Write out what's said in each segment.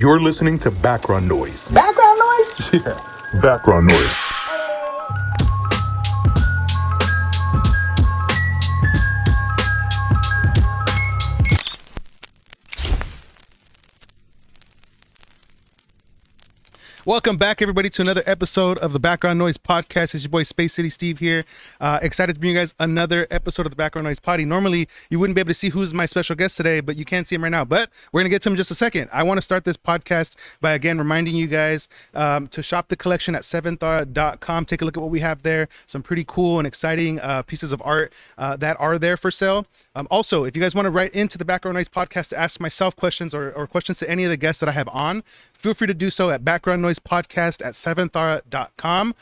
You're listening to Background Noise. Background noise? Yeah, Background Noise. Welcome back, everybody, to another episode of the Background Noise Podcast. It's your boy SpaceCitysteve here. Excited to bring you guys another episode of the Background Noise Potty. Normally, you wouldn't be able to see who's my special guest today, but you can't see him right now. But we're going to get to him in just a second. I want to start this podcast by, again, reminding you guys to shop the collection at SEVENTHAURA.com. Take a look at what we have there. Some pretty cool and exciting pieces of art that are there for sale. Also, if you guys want to write into the Background Noise Podcast to ask myself questions or questions to any of the guests that I have on, feel free to do so at BackgroundNoisePodcast at SEVENTHAURA.com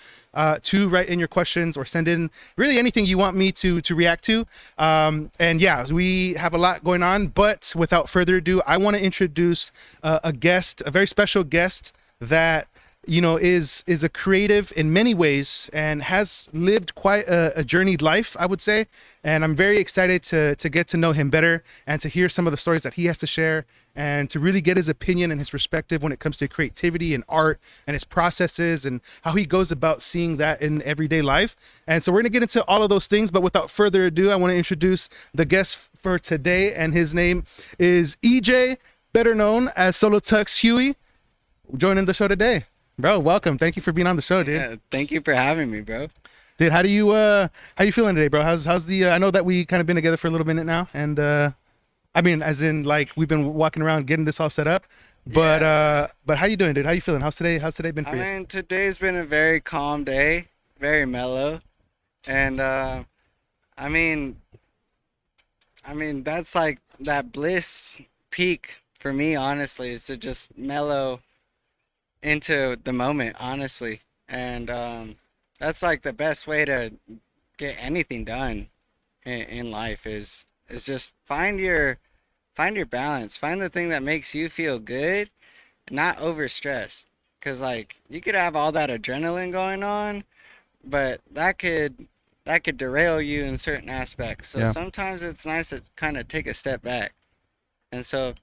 to write in your questions or send in really anything you want me to react to. And yeah, we have a lot going on, but without further ado, I want to introduce a guest, a very special guest that is a creative in many ways and has lived quite a journeyed life, I would say. And I'm very excited to get to know him better and to hear some of the stories that he has to share and to really get his opinion and his perspective when it comes to creativity and art and his processes and how he goes about seeing that in everyday life. And so we're going to get into all of those things, but without further ado, I want to introduce the guest for today, and his name is EJ, better known as SOLOTUXHUHI, joining the show today. Bro, welcome. Thank you for being on the show, dude. Yeah, thank you for having me, bro. Dude, how you feeling today, bro? How's the I know that we kind of been together for a little minute now, and I mean, as in, like, we've been walking around getting this all set up, but how you doing, dude? How you feeling? How's today been for you? I mean, today's been a very calm day, very mellow, and I mean that's like that bliss peak for me, honestly, is to just mellow into the moment, honestly. And that's like the best way to get anything done in life is just find your balance, find the thing that makes you feel good, not overstressed, because like you could have all that adrenaline going on, but that could derail you in certain aspects. So Yeah. sometimes it's nice to kind of take a step back, and so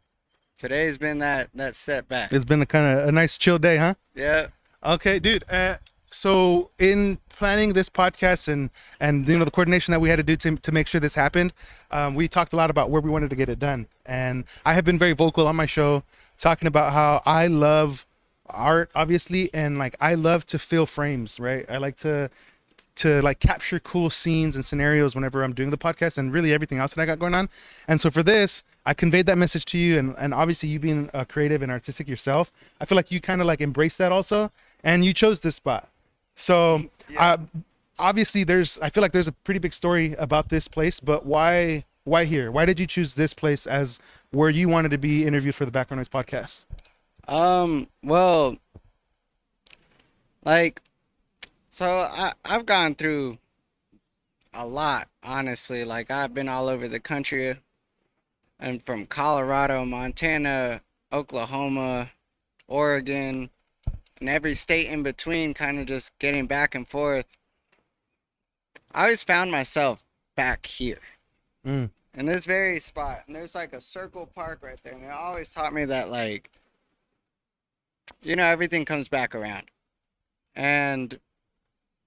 today's been that step back. It's been a nice chill day, huh? Yeah. Okay, dude. So in planning this podcast and the coordination that we had to do to make sure this happened, we talked a lot about where we wanted to get it done. And I have been very vocal on my show talking about how I love art, obviously, and like I love to fill frames, right? I like to like capture cool scenes and scenarios whenever I'm doing the podcast and really everything else that I got going on. And so for this, I conveyed that message to you, and obviously you being creative and artistic yourself, I feel like you kind of like embrace that also, and you chose this spot. So Yeah. obviously I feel like there's a pretty big story about this place, but why here? Why did you choose this place as where you wanted to be interviewed for the Background Noise Podcast? Well, like, so I've gone through a lot, honestly. Like, I've been all over the country, and from Colorado, Montana, Oklahoma, Oregon, and every state in between, kind of just getting back and forth. I always found myself back here Mm. in this very spot. And there's like a circle park right there. And it always taught me that, like, everything comes back around. And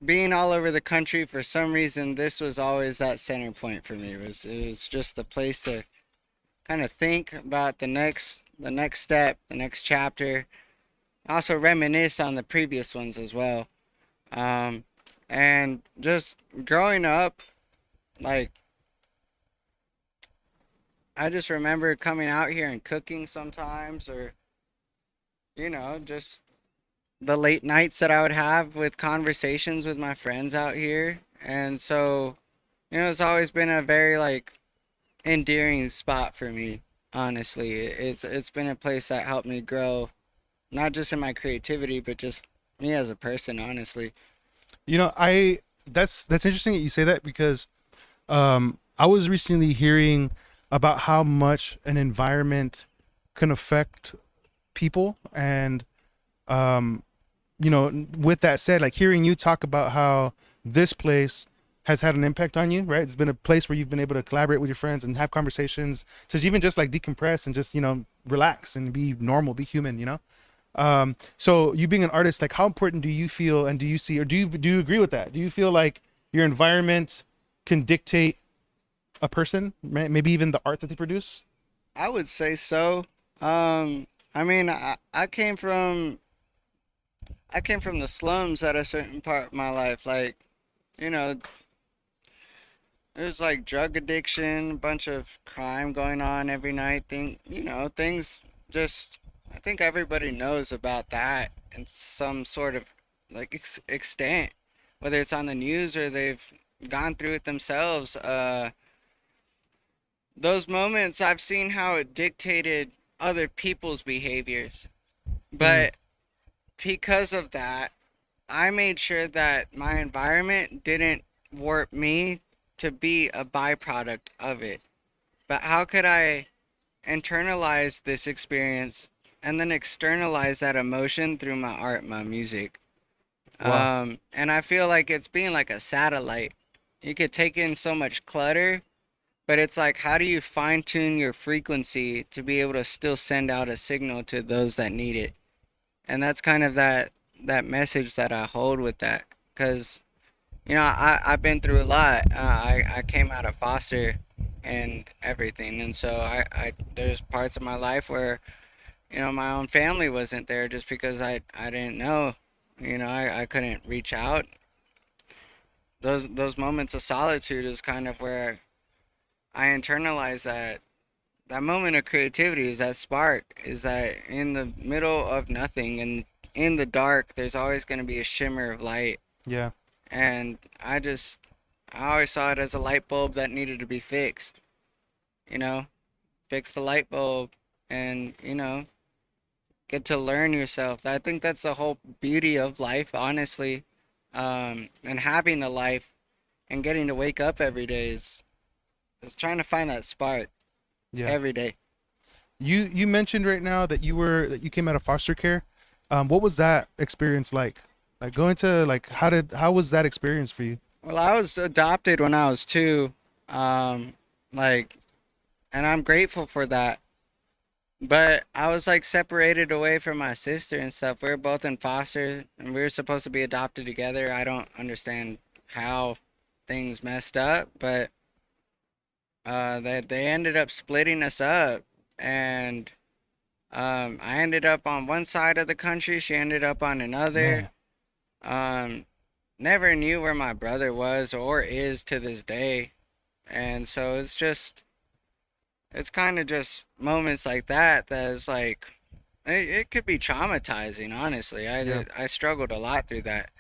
being all over the country, for some reason, this was always that center point for me. It was just a place to kind of think about the next step, the next chapter. Also reminisce on the previous ones as well. And just growing up, like, I just remember coming out here and cooking sometimes, or just the late nights that I would have with conversations with my friends out here. And so, it's always been a very, like, endearing spot for me, honestly. It's been a place that helped me grow, not just in my creativity, but just me as a person, honestly. That's interesting that you say that, because I was recently hearing about how much an environment can affect people, and with that said, like, hearing you talk about how this place has had an impact on you, right? It's been a place where you've been able to collaborate with your friends and have conversations, to even just like decompress and just, you know, relax and be normal, be human, you know? So you being an artist, like how important do you feel, and do you see, or do you agree with that? Do you feel like your environment can dictate a person, maybe even the art that they produce? I would say so. I mean, I came from the slums at a certain part of my life. Like, you know, there's like drug addiction, a bunch of crime going on every night. Things just, I think everybody knows about that in some sort of like extent, whether it's on the news or they've gone through it themselves. Those moments, I've seen how it dictated other people's behaviors. Mm, But because of that, I made sure that my environment didn't warp me to be a byproduct of it. But how could I internalize this experience and then externalize that emotion through my art, my music? wow. And I feel like it's being like a satellite. You could take in so much clutter, but it's like, how do you fine tune your frequency to be able to still send out a signal to those that need it? And that's kind of that message that I hold with that, because I've been through a lot. I came out of foster and everything, and so I there's parts of my life where my own family wasn't there just because I didn't know. I couldn't reach out. Those moments of solitude is kind of where I internalize that moment of creativity, is that spark, is that in the middle of nothing and in the dark there's always going to be a shimmer of light. Yeah. And I always saw it as a light bulb that needed to be fixed. you know Fix the light bulb, and get to learn yourself. I think that's the whole beauty of life, honestly. And having a life and getting to wake up every day is trying to find that spark Yeah. every day. You mentioned right now that you came out of foster care. What was that experience like? Like going to, like, how was that experience for you? Well, I was adopted when I was 2. Like, and I'm grateful for that. But I was like separated away from my sister and stuff. We were both in foster and we were supposed to be adopted together. I don't understand how things messed up, but they ended up splitting us up, and I ended up on one side of the country. She ended up on Man. another. Um, Never knew where my brother was or is to this day, and so it's kind of just moments like that is like, it could be traumatizing, honestly. Yeah. I struggled a lot through that.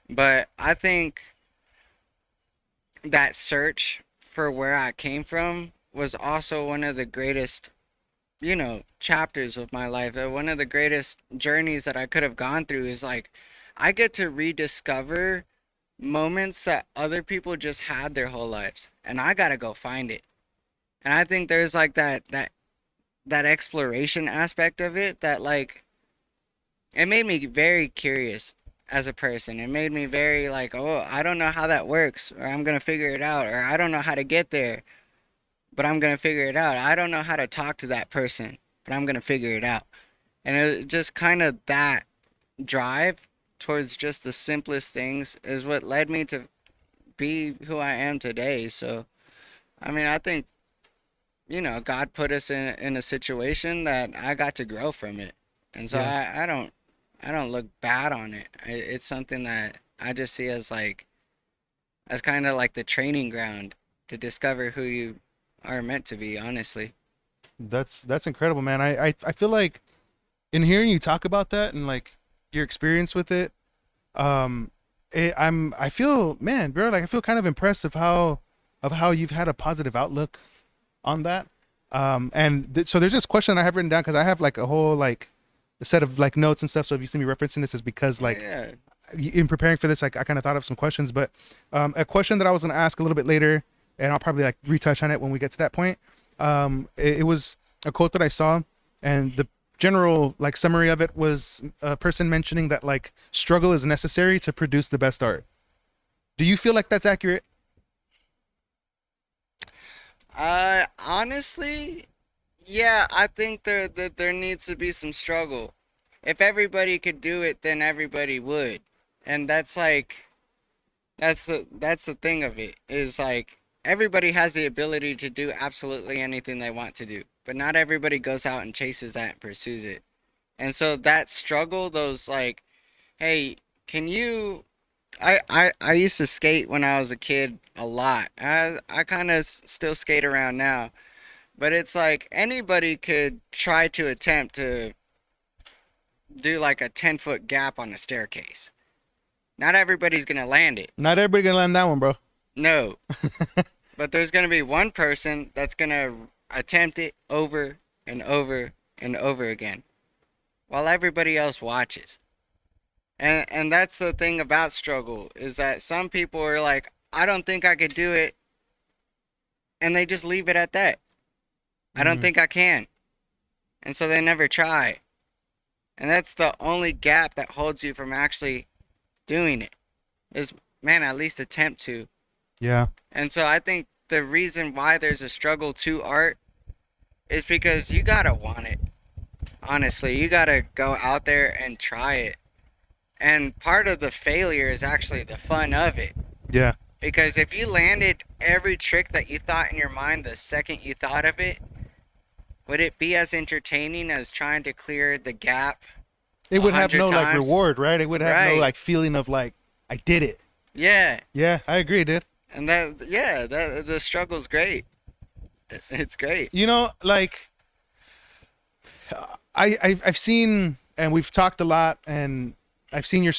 But I think that search for where I came from was also one of the greatest, chapters of my life. One of the greatest journeys that I could have gone through is like, I get to rediscover moments that other people just had their whole lives, and I gotta go find it. And I think there's like that exploration aspect of it that, like, it made me very curious as a person. It made me very like, oh, I don't know how that works, or I'm gonna figure it out, or I don't know how to get there, but I'm gonna figure it out. I don't know how to talk to that person, but I'm gonna figure it out. And it just kind of that drive towards just the simplest things is what led me to be who I am today. So, I mean, I think, God put us in a situation that I got to grow from it. And so Yeah. I don't look bad on it. It's something that I just see as like, as kind of like the training ground to discover who you are meant to be, honestly. That's incredible, man. I feel like in hearing you talk about that and like your experience with it, I feel, man, bro, like I feel kind of impressed of how you've had a positive outlook on that. And so there's this question I have written down because I have like a whole like a set of like notes and stuff. So if you see me referencing this, is because like Yeah. in preparing for this, like I kind of thought of some questions. But a question that I was going to ask a little bit later, and I'll probably like retouch on it when we get to that point. It was a quote that I saw, and the general like summary of it was a person mentioning that like struggle is necessary to produce the best art. Do you feel like that's accurate? Honestly, yeah, I think there needs to be some struggle. If everybody could do it, then everybody would. And that's the thing of it is like everybody has the ability to do absolutely anything they want to do, but not everybody goes out and chases that and pursues it. And so that struggle, those like, hey, can you I used to skate when I was a kid a lot. I kind of still skate around now, but it's like anybody could try to attempt to do like a 10-foot gap on a staircase. Not everybody's gonna land it. Not everybody gonna land that one, bro. No. But there's gonna be one person that's gonna attempt it over and over and over again, while everybody else watches. And that's the thing about struggle is that some people are like, I don't think I could do it, and they just leave it at that. I don't think I can, and so they never try. And that's the only gap that holds you from actually doing it. Is man, at least attempt to. Yeah. And so I think the reason why there's a struggle to art is because you gotta want it. Honestly, you gotta go out there and try it. And part of the failure is actually the fun of it. Yeah. Because if you landed every trick that you thought in your mind the second you thought of it, would it be as entertaining as trying to clear the gap? It would have 100 no like times? reward, right? It would have no Right. like feeling of like I did it. Yeah. Yeah, I agree, dude. And that the struggle's great. It's great. You know, like I've seen, and we've talked a lot, and I've seen your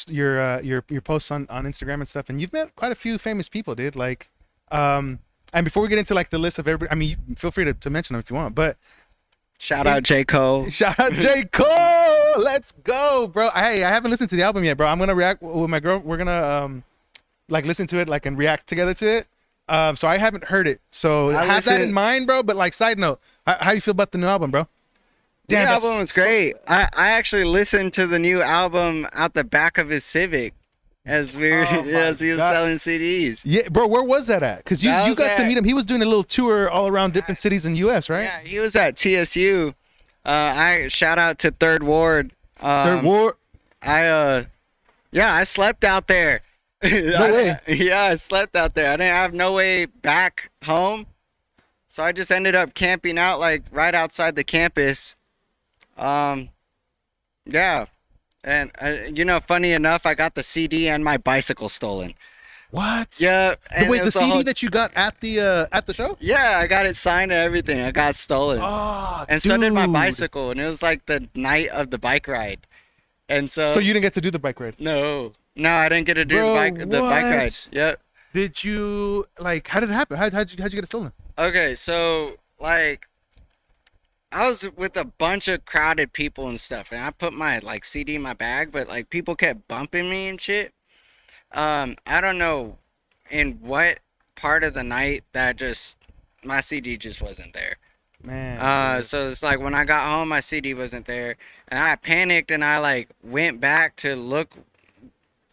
posts on Instagram and stuff, and you've met quite a few famous people, dude. Like, and before we get into like the list of everybody, I mean, feel free to mention them if you want, but Shout out J. Cole. shout out J. Cole. Let's go, bro. Hey, I haven't listened to the album yet, bro. I'm gonna react with my girl. We're gonna like listen to it, like, and react together to it. So I haven't heard it, so I have that in listened- mind, bro. But like, side note, how do you feel about the new album, bro? The that's album was great. I actually listened to the new album out the back of his Civic as we were Oh my as he was God. selling CDs. Yeah, bro. Where was that at? Because you That was got to at- meet him. He was doing a little tour all around different cities in U.S., right? Yeah, he was at TSU. I shout out to Third Ward. Third Ward. I slept out there. No way. Yeah, I slept out there. I didn't have no way back home, so I just ended up camping out like right outside the campus. Yeah, and funny enough, I got the CD and my bicycle stolen. What? Yeah. and Wait, it the was a CD whole- that you got at the show? Yeah, I got it signed and everything. I got stolen. Oh, And so did my dude. bicycle, and it was like the night of the bike ride. And so, So you didn't get to do the bike ride? no, I didn't get to do Bro, the bike ride. what? Yep. Did you like? How did it happen? How'd you get it stolen? Okay, so like, I was with a bunch of crowded people and stuff, and I put my like CD in my bag, but like people kept bumping me and shit. I don't know in what part of the night that just my CD just wasn't there. Man. So it's like when I got home, my CD wasn't there, and I panicked and I like went back to look.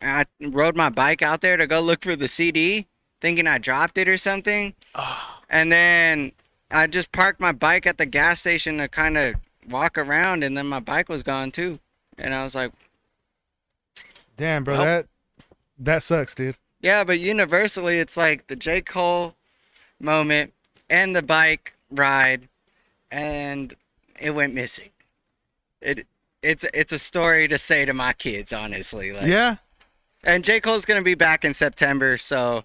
I rode my bike out there to go look for the CD, thinking I dropped it or something. Oh, And then I just parked my bike at the gas station to kind of walk around, and then my bike was gone too. And I was like, damn, bro. Nope. That sucks, dude. yeah, but universally, it's like the J. Cole moment and the bike ride, and it went missing. It's a story to say to my kids, honestly. Like, Yeah. And J. Cole's gonna be back in September, so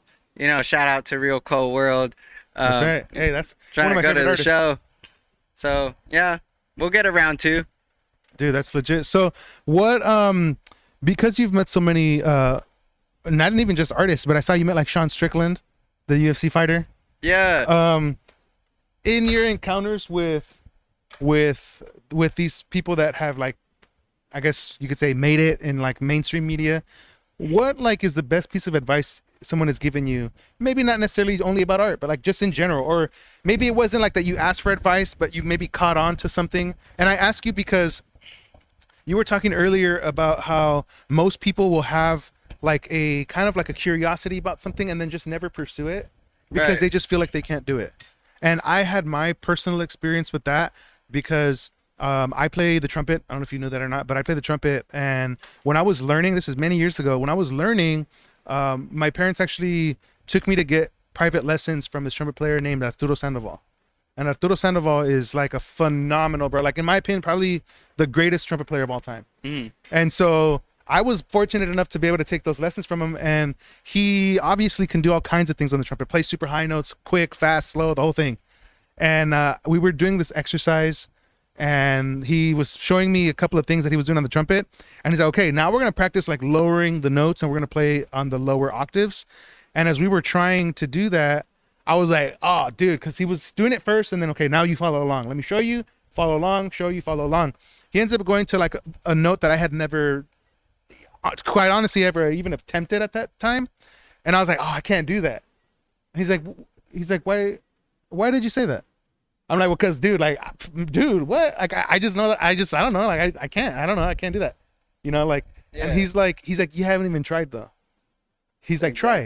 shout out to Real Cole World. That's right. Hey, that's one Trying of my to go to favorite the artists. show. So yeah, we'll get around to. Dude, that's legit. So what because you've met so many not even just artists, but I saw you met like Sean Strickland, the UFC fighter. Yeah. In your encounters with these people that have like, I guess you could say, made it in like mainstream media, what like is the best piece of advice someone has given you? Maybe not necessarily only about art, but like just in general, or maybe it wasn't like that you asked for advice, but you maybe caught on to something. And I ask you because you were talking earlier about how most people will have like a kind of like a curiosity about something and then just never pursue it because Right. they just feel like they can't do it. And I had my personal experience with that because I play the trumpet. I don't know if you knew that or not, but I play the trumpet. And when I was learning, this is many years ago, when I was learning, my parents actually took me to get private lessons from this trumpet player named Arturo Sandoval. And Arturo Sandoval is like a phenomenal, bro. Like in my opinion, probably the greatest trumpet player of all time. And so I was fortunate enough to be able to take those lessons from him. And he obviously can do all kinds of things on the trumpet, play super high notes, quick, fast, slow, the whole thing. And we were doing this exercise and he was showing me a couple of things that he was doing on the trumpet. And he's like, okay, now we're going to practice like lowering the notes and we're going to play on the lower octaves. And as we were trying to do that, I was like, oh, dude, because he was doing it first. And then, okay, now you follow along. Let me show you, follow along, show you, follow along. He ends up going to like a note that I had never, quite honestly, ever even attempted at that time. And I was like, oh, I can't do that. He's like, why did you say that? I'm like, well, because dude, what? Like, I just know that I don't know. Like, I can't, I don't know. I can't do that. You know, like, Yeah. and he's like, you haven't even tried though. He's like, try.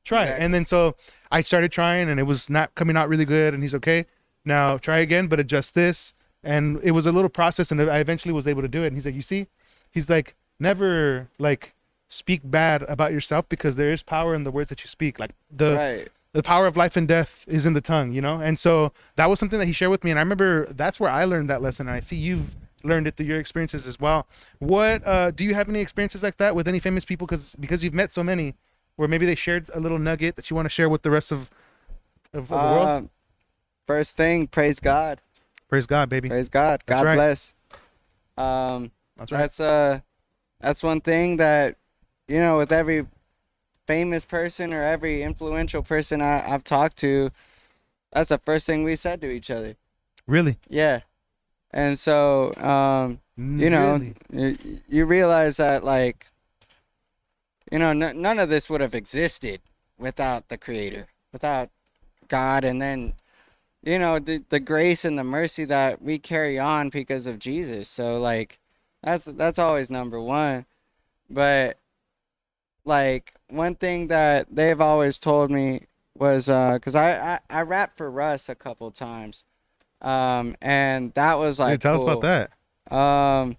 Exactly. And then so I started trying and it was not coming out really good. And he's okay, now try again, but adjust this. And it was a little process and I eventually was able to do it. And he's like, you see, he's like, never like speak bad about yourself because there is power in the words that you speak. Like the power of life and death is in the tongue, you know? And so that was something that he shared with me. And I remember that's where I learned that lesson. And I see you've learned it through your experiences as well. What, do you have any experiences like that with any famous people? Because you've met so many where maybe they shared a little nugget that you want to share with the rest of the world? First thing, praise God. Praise God, baby. Praise God. That's God right. bless. That's right. That's one thing that, you know, with every famous person or every influential person I've talked to, that's the first thing we said to each other. Really? Yeah. And so, you know, Really? you realize that, like, you know, none of this would have existed without the Creator, without God, and then, you know, the grace and the mercy that we carry on because of Jesus. So, like, that's always number one. But, like, one thing that they've always told me was, because I rapped for Russ a couple times, and that was like, Hey, tell us about that.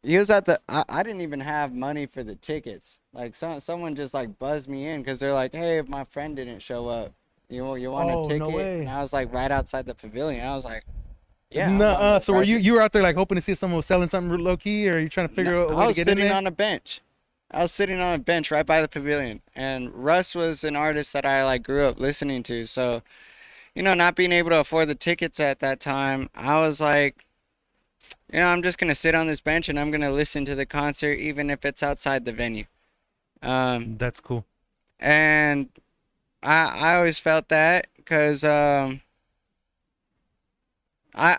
He was at the, I didn't even have money for the tickets. Like, someone just like buzzed me in because they're like, hey, if my friend didn't show up, you want a ticket? No way. And I was like right outside the pavilion. I was like, yeah. No, so were you were out there like hoping to see if someone was selling something low key, or are you trying to figure out a way to get in there? On a bench. I was sitting on a bench right by the pavilion, and Russ was an artist that I like grew up listening to. So, you know, not being able to afford the tickets at that time, I was like, you know, I'm just gonna sit on this bench and I'm gonna listen to the concert, even if it's outside the venue. That's cool. And I always felt that because I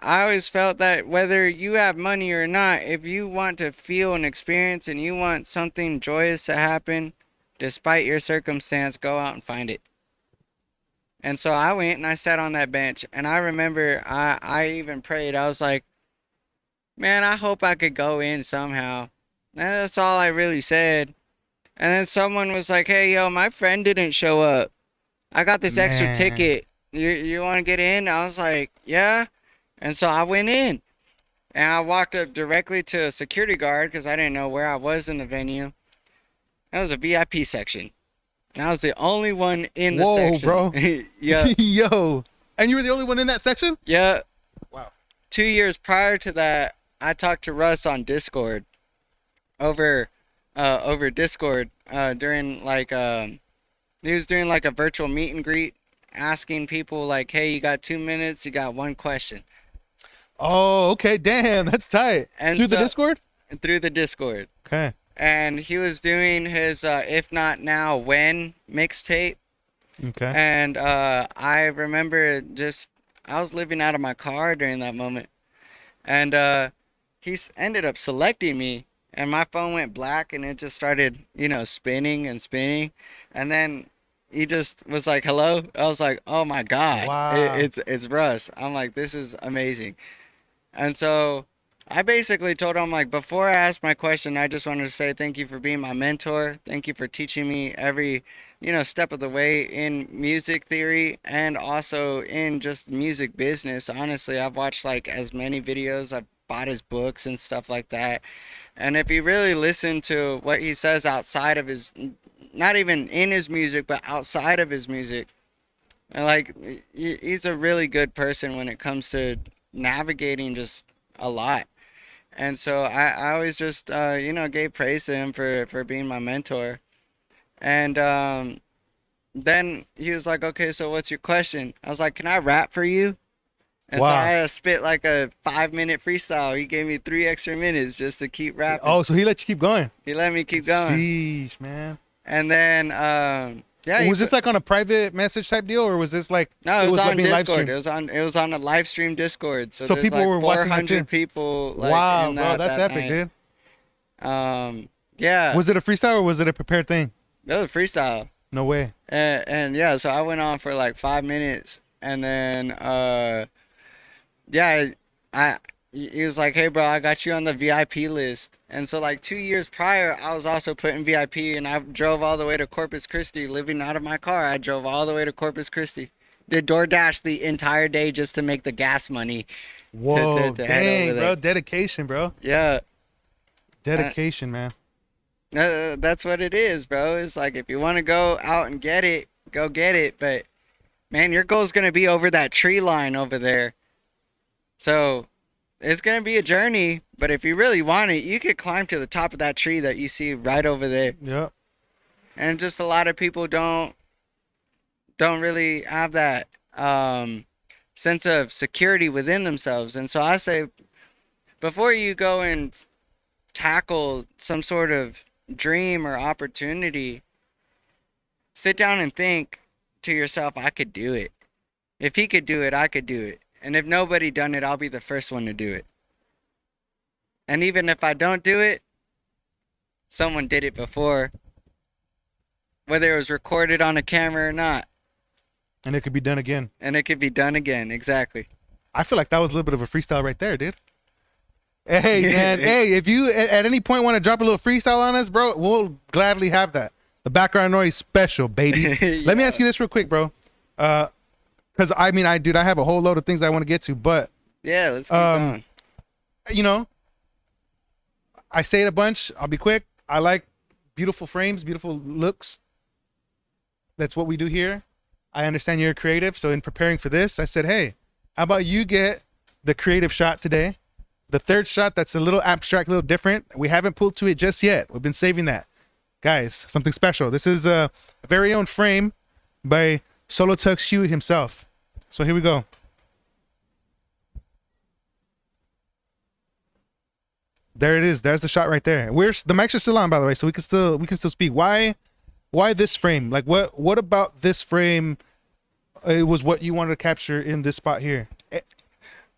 always felt that whether you have money or not, if you want to feel an experience and you want something joyous to happen, despite your circumstance, go out and find it. And so I went and I sat on that bench, and I remember I even prayed. I was like, man, I hope I could go in somehow. And that's all I really said. And then someone was like, hey, yo, my friend didn't show up. I got this extra Man. ticket. You want to get in? I was like, yeah. And so I went in. And I walked up directly to a security guard because I didn't know where I was in the venue. That was a VIP section. And I was the only one in the section. Whoa, bro. Yeah. Yo. And you were the only one in that section? Yeah. Wow. 2 years prior to that, I talked to Russ on Discord over Discord during like he was doing like a virtual meet and greet, asking people like, hey, you got 2 minutes, you got one question. Oh, okay. Damn, that's tight. And Through the so- Discord? Through the Discord. Okay. And he was doing his If Not Now When mixtape. Okay. And I remember I was living out of my car during that moment. And he ended up selecting me, and my phone went black, and it just started, you know, spinning and spinning. And then he just was like, hello? I was like, oh my God. Wow. It's Russ. I'm like, this is amazing. And so I basically told him, like, before I asked my question, I just wanted to say thank you for being my mentor. Thank you for teaching me every, step of the way in music theory and also in just music business. Honestly, I've watched like as many videos, I've bought his books and stuff like that. And if you really listen to what he says outside of his, not even in his music, but outside of his music, and like he's a really good person when it comes to navigating just a lot. And so I always just gave praise to him for being my mentor. And then he was like, "Okay, so what's your question?" I was like, "Can I rap for you?" And so Wow. I spit like a 5 minute freestyle. He gave me 3 extra minutes just to keep rapping. Oh, so he let you keep going. He let me keep going. Sheesh, man. And then yeah, he Was this put, like on a private message type deal, or was this like no, it was like on being live Discord. streamed? It was on a live stream Discord. So So there's people like were watching that 400 too. people like Wow, in bro, that's that epic, night. dude. Yeah, Was it a freestyle or was it a prepared thing? that was freestyle. No way. And yeah, so I went on for like 5 minutes, and then yeah, he was like, "Hey, bro, I got you on the VIP list." And so like 2 years prior, I was also put in VIP, and I drove all the way to Corpus Christi, living out of my car. I drove all the way to Corpus Christi, did DoorDash the entire day just to make the gas money Whoa, to head over dang, there. bro. Dedication, bro. Yeah, Dedication, man. that's what it is, bro. It's like if you want to go out and get it, go get it. But man, your goal's gonna be over that tree line over there. So it's gonna be a journey, but if you really want it, you could climb to the top of that tree that you see right over there. Yep. And just a lot of people don't really have that sense of security within themselves. And so I say, before you go and tackle some sort of dream or opportunity, sit down and think to yourself, I could do it. If he could do it, I could do it. And if nobody done it, I'll be the first one to do it. And even if I don't do it, someone did it before, whether it was recorded on a camera or not. And it could be done again. And it could be done again. Exactly. I feel like that was a little bit of a freestyle right there, dude. Hey, man. Hey, if you at any point want to drop a little freestyle on us, bro, we'll gladly have that. The background noise special, baby. Let me ask you this real quick, bro. Because I mean, I have a whole load of things I want to get to, but Yeah, let's keep going. you know, I say it a bunch. I'll be quick. I like beautiful frames, beautiful looks. That's what we do here. I understand you're creative, so in preparing for this, I said, hey, how about you get the creative shot today? The third shot that's a little abstract, a little different. We haven't pulled to it just yet. We've been saving that. Guys, something special. This is a very own frame by SOLOTUXHUHI himself. So here we go. There it is. There's the shot right there. The mics are still on, by the way, so we can still speak. Why this frame? Like what about this frame? It was what you wanted to capture in this spot here.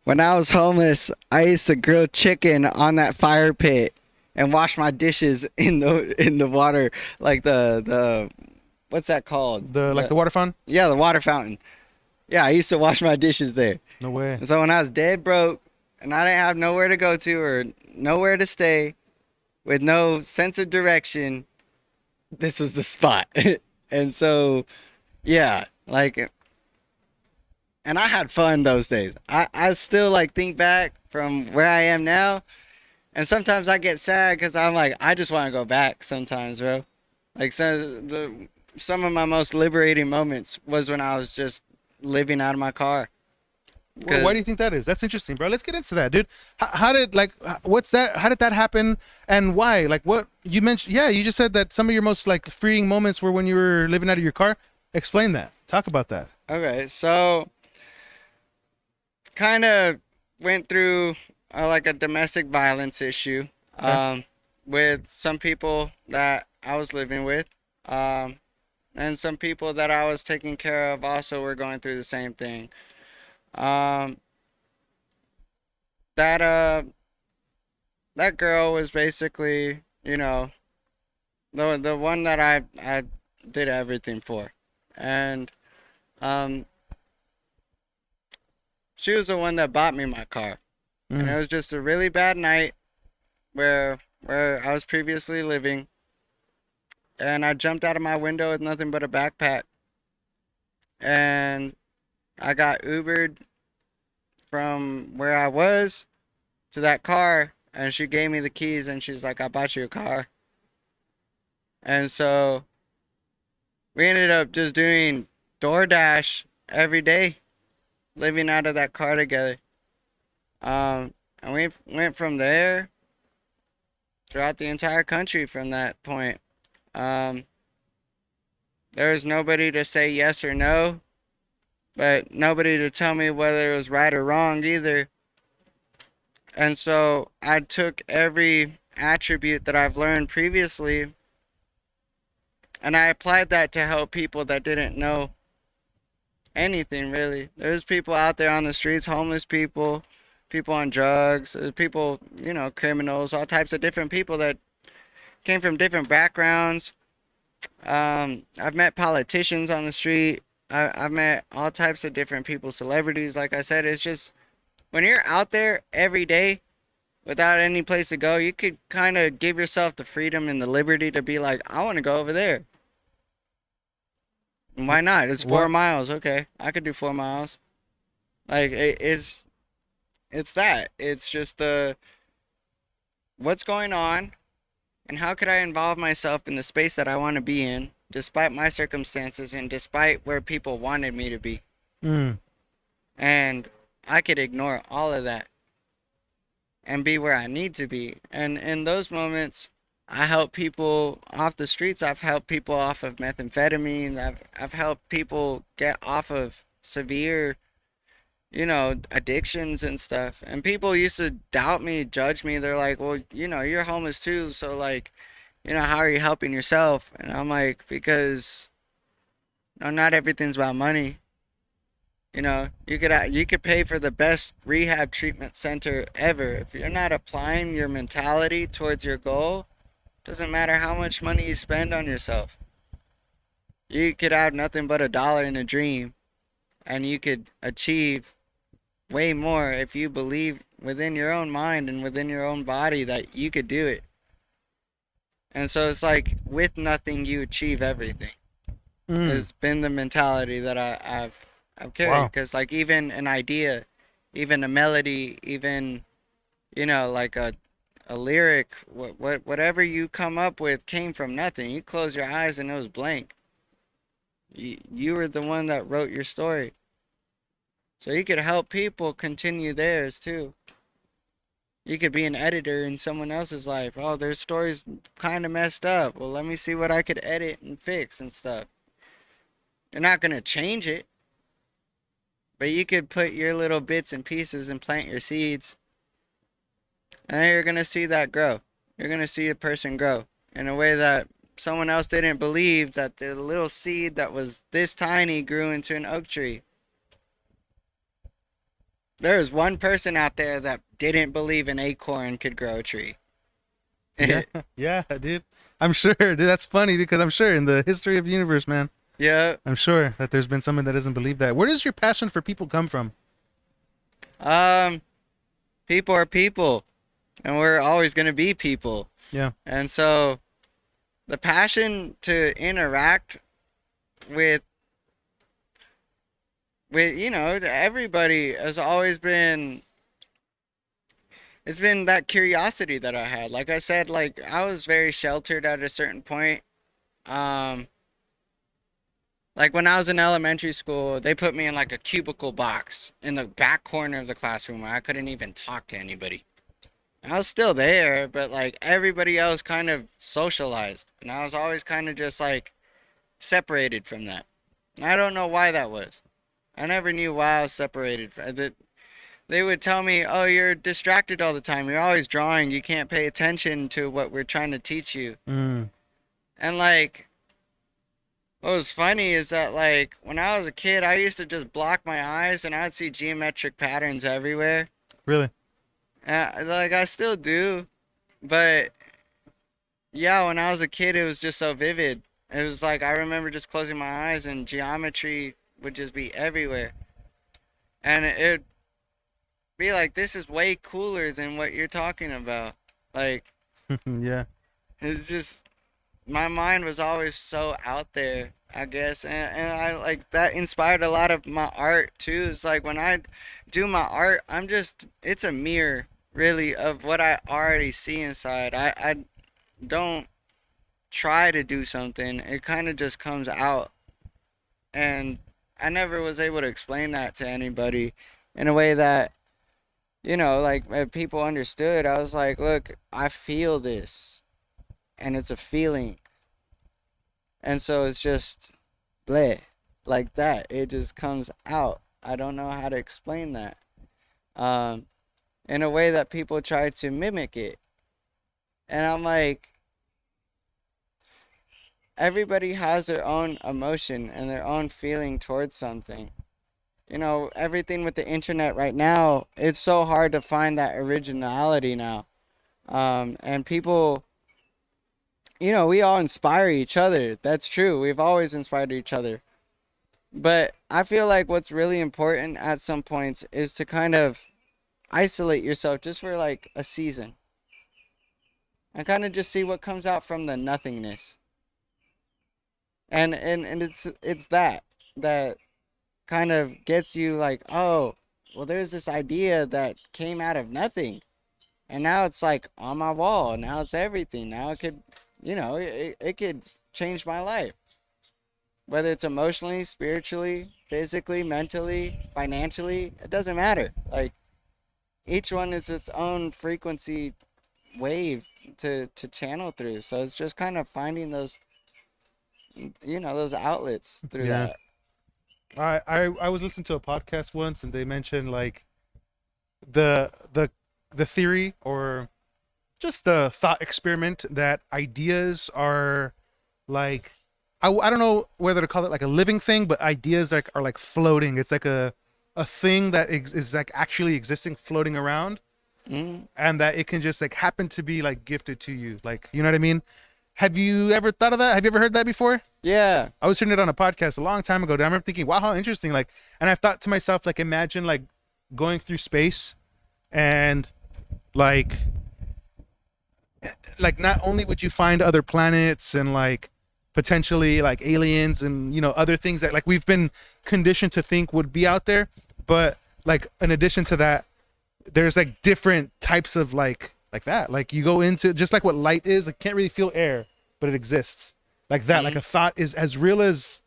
When I was homeless, I used to grill chicken on that fire pit and wash my dishes in the water, like the what's that called? The water fountain? Yeah, the water fountain. Yeah, I used to wash my dishes there. No way. And so when I was dead broke and I didn't have nowhere to go to or nowhere to stay, with no sense of direction, this was the spot. And so, yeah, like, and I had fun those days. I still like think back from where I am now, and sometimes I get sad because I'm like, I just want to go back sometimes, bro. Like, some of my most liberating moments was when I was just living out of my car. Why do you think that is? That's interesting, bro. Let's get into that, dude. How did what's that? How did that happen, and why? Like, what you mentioned? Yeah, you just said that some of your most like freeing moments were when you were living out of your car. Explain that. Talk about that. Okay, so kind of went through like a domestic violence issue with some people that I was living with, and some people that I was taking care of also were going through the same thing. That girl was basically, the one that I did everything for, and she was the one that bought me my car. And it was just a really bad night where I was previously living, and I jumped out of my window with nothing but a backpack, and I got Ubered from where I was to that car, and she gave me the keys, and she's like, "I bought you a car." And so we ended up just doing DoorDash every day, living out of that car together. And we went from there throughout the entire country from that point. Um, there was nobody to say yes or no, but nobody to tell me whether it was right or wrong either. And so I took every attribute that I've learned previously and I applied that to help people that didn't know anything really. There's people out there on the streets, homeless people, people on drugs, people, criminals, all types of different people that came from different backgrounds. I've met politicians on the street. I've met all types of different people, celebrities. Like I said, it's just when you're out there every day without any place to go, you could kind of give yourself the freedom and the liberty to be like, I want to go over there. And why not? It's 4 miles. Okay, I could do 4 miles. Like it's that. It's just what's going on and how could I involve myself in the space that I want to be in, despite my circumstances and despite where people wanted me to be. And I could ignore all of that and be where I need to be. And in those moments, I help people off the streets. I've helped people off of methamphetamine. I've helped people get off of severe, addictions and stuff. And people used to doubt me, judge me. They're like, well, you're homeless too. So like, how are you helping yourself? And I'm like, because not everything's about money. You could pay for the best rehab treatment center ever. If you're not applying your mentality towards your goal, doesn't matter how much money you spend on yourself. You could have nothing but $1 in a dream, and you could achieve way more if you believe within your own mind and within your own body that you could do it. And so it's like, with nothing, you achieve everything. It's been the mentality that I've carried. Because like even an idea, even a melody, even like a lyric, whatever you come up with came from nothing. You close your eyes and it was blank. You were the one that wrote your story. So you could help people continue theirs too. You could be an editor in someone else's life. Oh, their story's kind of messed up. Well, let me see what I could edit and fix and stuff. You're not going to change it. But you could put your little bits and pieces and plant your seeds. And you're going to see that grow. You're going to see a person grow in a way that someone else didn't believe, that the little seed that was this tiny grew into an oak tree. There was one person out there that didn't believe an acorn could grow a tree. Yeah, dude. I'm sure, dude. That's funny because I'm sure in the history of the universe, man. Yeah. I'm sure that there's been someone that doesn't believe that. Where does your passion for people come from? People are people, and we're always going to be people. Yeah. And so the passion to interact with everybody has always been, it's been that curiosity that I had. Like I said, like I was very sheltered at a certain point. Like when I was in elementary school, they put me in like a cubicle box in the back corner of the classroom where I couldn't even talk to anybody. I was still there, but like everybody else kind of socialized. And I was always kind of just like separated from that. And I don't know why that was. I never knew why I was separated from that. They would tell me, oh, you're distracted all the time. You're always drawing. You can't pay attention to what we're trying to teach you. And like, what was funny is that like when I was a kid, I used to just block my eyes and I'd see geometric patterns everywhere. Really? Like I still do, but yeah, when I was a kid, it was just so vivid. It was like I remember just closing my eyes and geometry would just be everywhere, and be like, this is way cooler than what you're talking about. Like, Yeah. it's just, my mind was always so out there, I guess. And I like that inspired a lot of my art too. It's like when I do my art, it's a mirror really of what I already see inside. I don't try to do something, it kind of just comes out. And I never was able to explain that to anybody in a way that, like if people understood. I was like, look, I feel this, and it's a feeling. And so it's just bleh, like that. It just comes out. I don't know how to explain that. Um, in a way that people try to mimic it. And I'm like, everybody has their own emotion and their own feeling towards something. Everything with the internet right now, it's so hard to find that originality now. And people, we all inspire each other. That's true. We've always inspired each other. But I feel like what's really important at some points is to kind of isolate yourself just for like a season and kind of just see what comes out from the nothingness. And it's that kind of gets you like, oh, well, there's this idea that came out of nothing, and now it's like on my wall. Now it's everything. Now it could, it could change my life, whether it's emotionally, spiritually, physically, mentally, financially. It doesn't matter. Like, each one is its own frequency wave to channel through. So it's just kind of finding those, those outlets through Yeah. that. I was listening to a podcast once, and they mentioned like the the the theory, or just the thought experiment, that ideas are like, I don't know whether to call it like a living thing, but ideas are like floating. It's like a thing that is like actually existing, floating around, Mm. and that it can just like happen to be like gifted to you. Like, you know what I mean? Have you ever thought of that? Have you ever heard that before? Yeah. I was hearing it on a podcast a long time ago. I remember thinking, wow, how interesting. Like, and I've thought to myself, like, imagine like going through space, and like not only would you find other planets and like potentially like aliens and other things that like we've been conditioned to think would be out there, but like in addition to that, there's like different types of like that. Like, you go into just like what light is, like, can't really feel air, but it exists. Like that. Like, a thought is as real as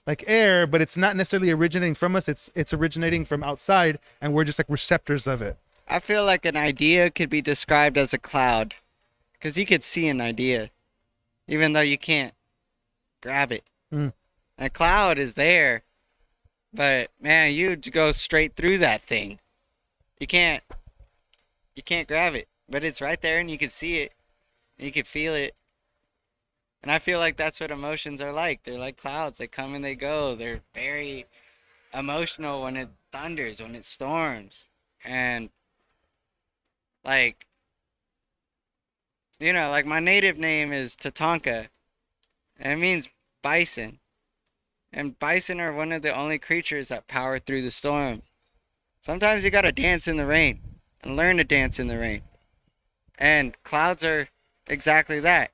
like air, but it's not necessarily originating from us. It's originating from outside, and we're just like receptors of it. I feel like an idea could be described as a cloud, because you could see an idea, even though you can't grab it. Mm. A cloud is there, but man, you go straight through that thing. You can't grab it, but it's right there, and you can see it, and you can feel it. And I feel like that's what emotions are like. They're like clouds. They come and they go. They're very emotional when it thunders, when it storms. And like, like my native name is Tatanka, and it means bison. And bison are one of the only creatures that power through the storm. Sometimes you gotta dance in the rain and learn to dance in the rain. And clouds are exactly that.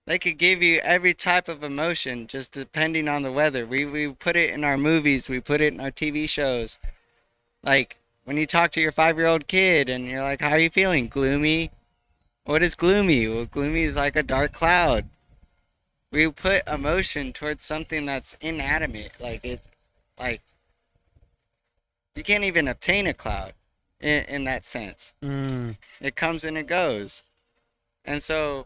They could give you every type of emotion just depending on the weather. We put it in our movies, we put it in our TV shows. Like, when you talk to your 5-year-old kid and you're like, how are you feeling? Gloomy? What is gloomy? Well, gloomy is like a dark cloud. We put emotion towards something that's inanimate. Like, it's like, you can't even obtain a cloud in that sense. Mm. It comes and it goes. And so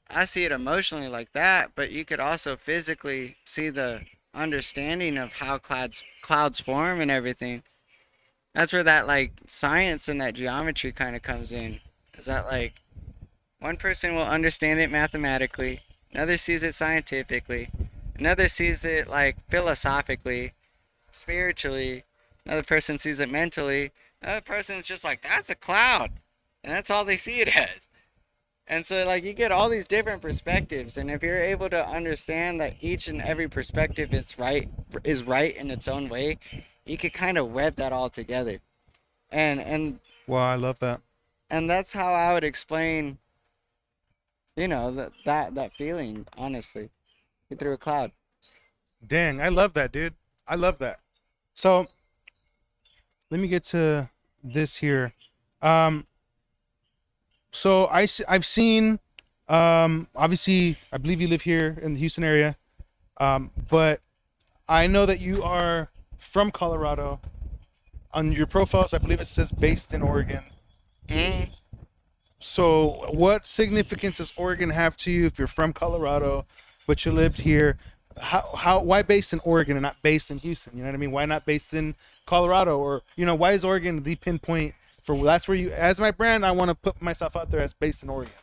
I see it emotionally like that, but you could also physically see the understanding of how clouds form and everything. That's where that like science and that geometry kind of comes in. Is that like one person will understand it mathematically, another sees it scientifically, another sees it like philosophically, spiritually, another person sees it mentally, another person's just like, that's a cloud, and that's all they see it as. And so like you get all these different perspectives, and if you're able to understand that each and every perspective is right in its own way, you could kind of web that all together. And Wow, I love that. and that's how I would explain, that feeling, honestly, through a cloud. Dang, I love that, dude. I love that. So let me get to this here. Um, so I've seen, obviously, I believe you live here in the Houston area, but I know that you are from Colorado. On your profiles, I believe it says based in Oregon. Mm. So what significance does Oregon have to you if you're from Colorado, but you lived here? Why based in Oregon and not based in Houston? You know what I mean? Why not based in Colorado? Or, why is Oregon the pinpoint for, that's where you, as my brand, I want to put myself out there as based in Oregon.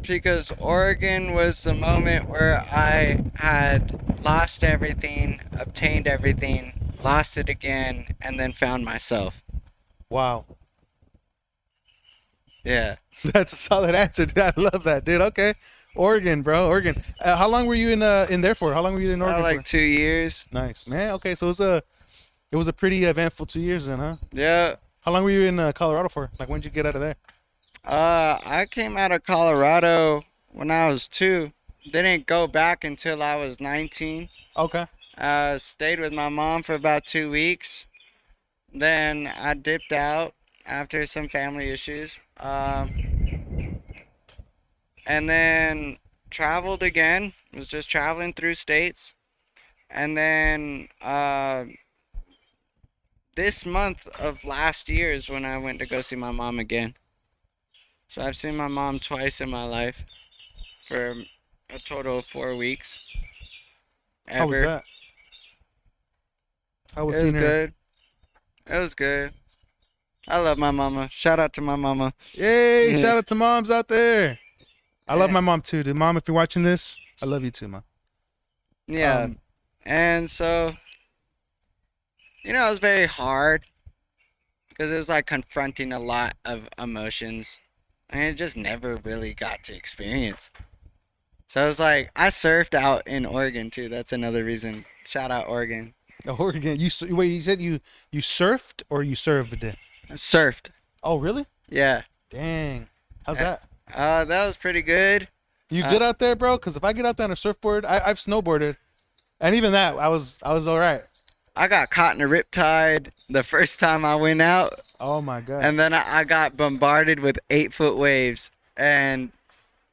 Because Oregon was the moment where I had lost everything, obtained everything, lost it again, and then found myself. Wow. Yeah. That's a solid answer, dude. I love that, dude. Okay. Oregon, bro. Oregon. How long were you in there for? How long were you in Oregon Like for? 2 years. Nice, man. Okay, so it was a pretty eventful 2 years then, huh? Yeah. How long were you in Colorado for? Like, when did you get out of there? I came out of Colorado when I was 2. Didn't go back until I was 19. Okay. Stayed with my mom for about 2 weeks. Then I dipped out after some family issues. And then traveled again. Was just traveling through states. And then this month of last year is when I went to go see my mom again. So I've seen my mom twice in my life for a total of 4 weeks. How was that? How was It was seeing her? good. It was good. I love my mama. Shout out to my mama. Yay! Shout out to moms out there. I love Yeah. my mom too, dude. Mom, if you're watching this, I love you too, mom. Yeah. And so, it was very hard because it was like confronting a lot of emotions. And it just never really got to experience. So it was like, I surfed out in Oregon too. That's another reason. Shout out Oregon. Oregon. Wait, you said you surfed or you served? I surfed. Oh, really? Yeah. Dang. How's that? That was pretty good. You good out there, bro? Because if I get out there on a surfboard, I've snowboarded, and even that, I was all right. I got caught in a riptide the first time I went out. Oh my god. And then I got bombarded with 8-foot waves. And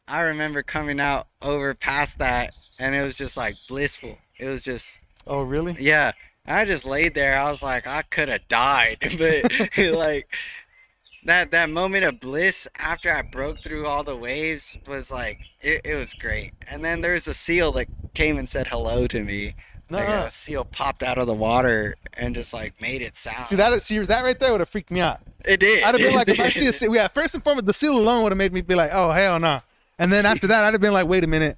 I remember coming out over past that, and it was just like blissful. It was just, Oh really? yeah. I just laid there. I was like, I could have died. But like that moment of bliss after I broke through all the waves was like, it was great. And then there's a seal that came and said hello to me. Like Nuh-uh. a seal popped out of the water and just like made it sound. See that right there would have freaked me out. It did. I'd have been like, if I It see a seal, yeah, first and foremost, the seal alone would have made me be like, oh hell no. And then after that, I'd have been like, wait a minute,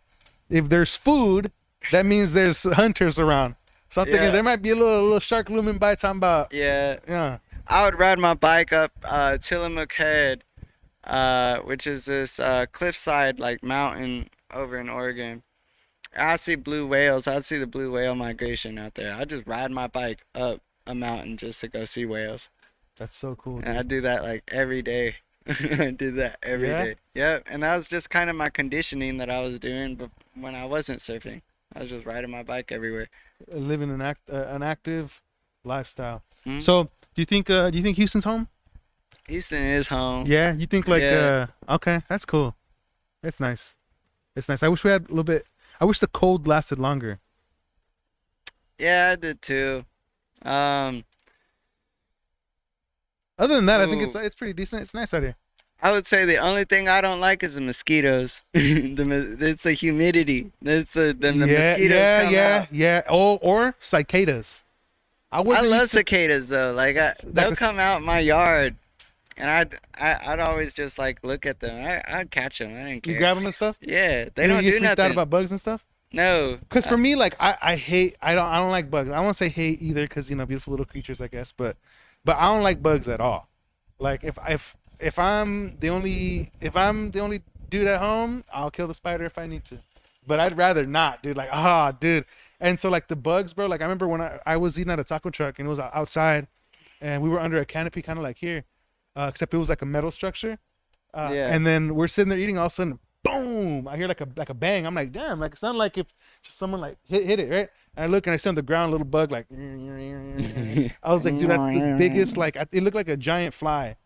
if there's food, that means there's hunters around. So I'm thinking Yeah. there might be a little shark looming by. Talking about, Yeah. yeah. I would ride my bike up Tillamook Head, which is this cliffside like mountain over in Oregon. I see blue whales. I'd see the blue whale migration out there. I just ride my bike up a mountain just to go see whales. That's so cool. And I do that like every day. I do that every Yeah? day. Yep. And that was just kind of my conditioning that I was doing when I wasn't surfing. I was just riding my bike everywhere. Living an active lifestyle. Mhm. So do you think Houston's home? Houston is home. Yeah, you think like Yeah. okay, that's cool. It's nice. It's nice. I wish we had a little bit. I wish the cold lasted longer. Yeah, I did too. Other than that, I think Ooh. it's pretty decent. It's nice out here. I would say the only thing I don't like is the mosquitoes. It's the humidity. It's the mosquitoes come out. yeah. Oh, or cicadas. I wasn't love used to- cicadas though. Like they'll come out my yard, and I'd always just like look at them. I'd catch them. I didn't care. You grab them and stuff. Yeah, they You don't get do freaked out nothing. about bugs and stuff. No. Because for me, like I hate. I don't like bugs. I won't say hate either, because beautiful little creatures, I guess. But I don't like bugs at all. Like if I'm the only dude at home, I'll kill the spider if I need to. But I'd rather not, dude. Like, dude, And so like the bugs, bro, like I remember when I was eating at a taco truck and it was outside and we were under a canopy kind of like here, except it was like a metal structure. Yeah. And then we're sitting there eating, all of a sudden, boom, I hear like a bang. I'm like, damn, like it sounded like if just someone like hit it, right? And I look and I see on the ground a little bug like, I was like, dude, that's the biggest, like, it looked like a giant fly.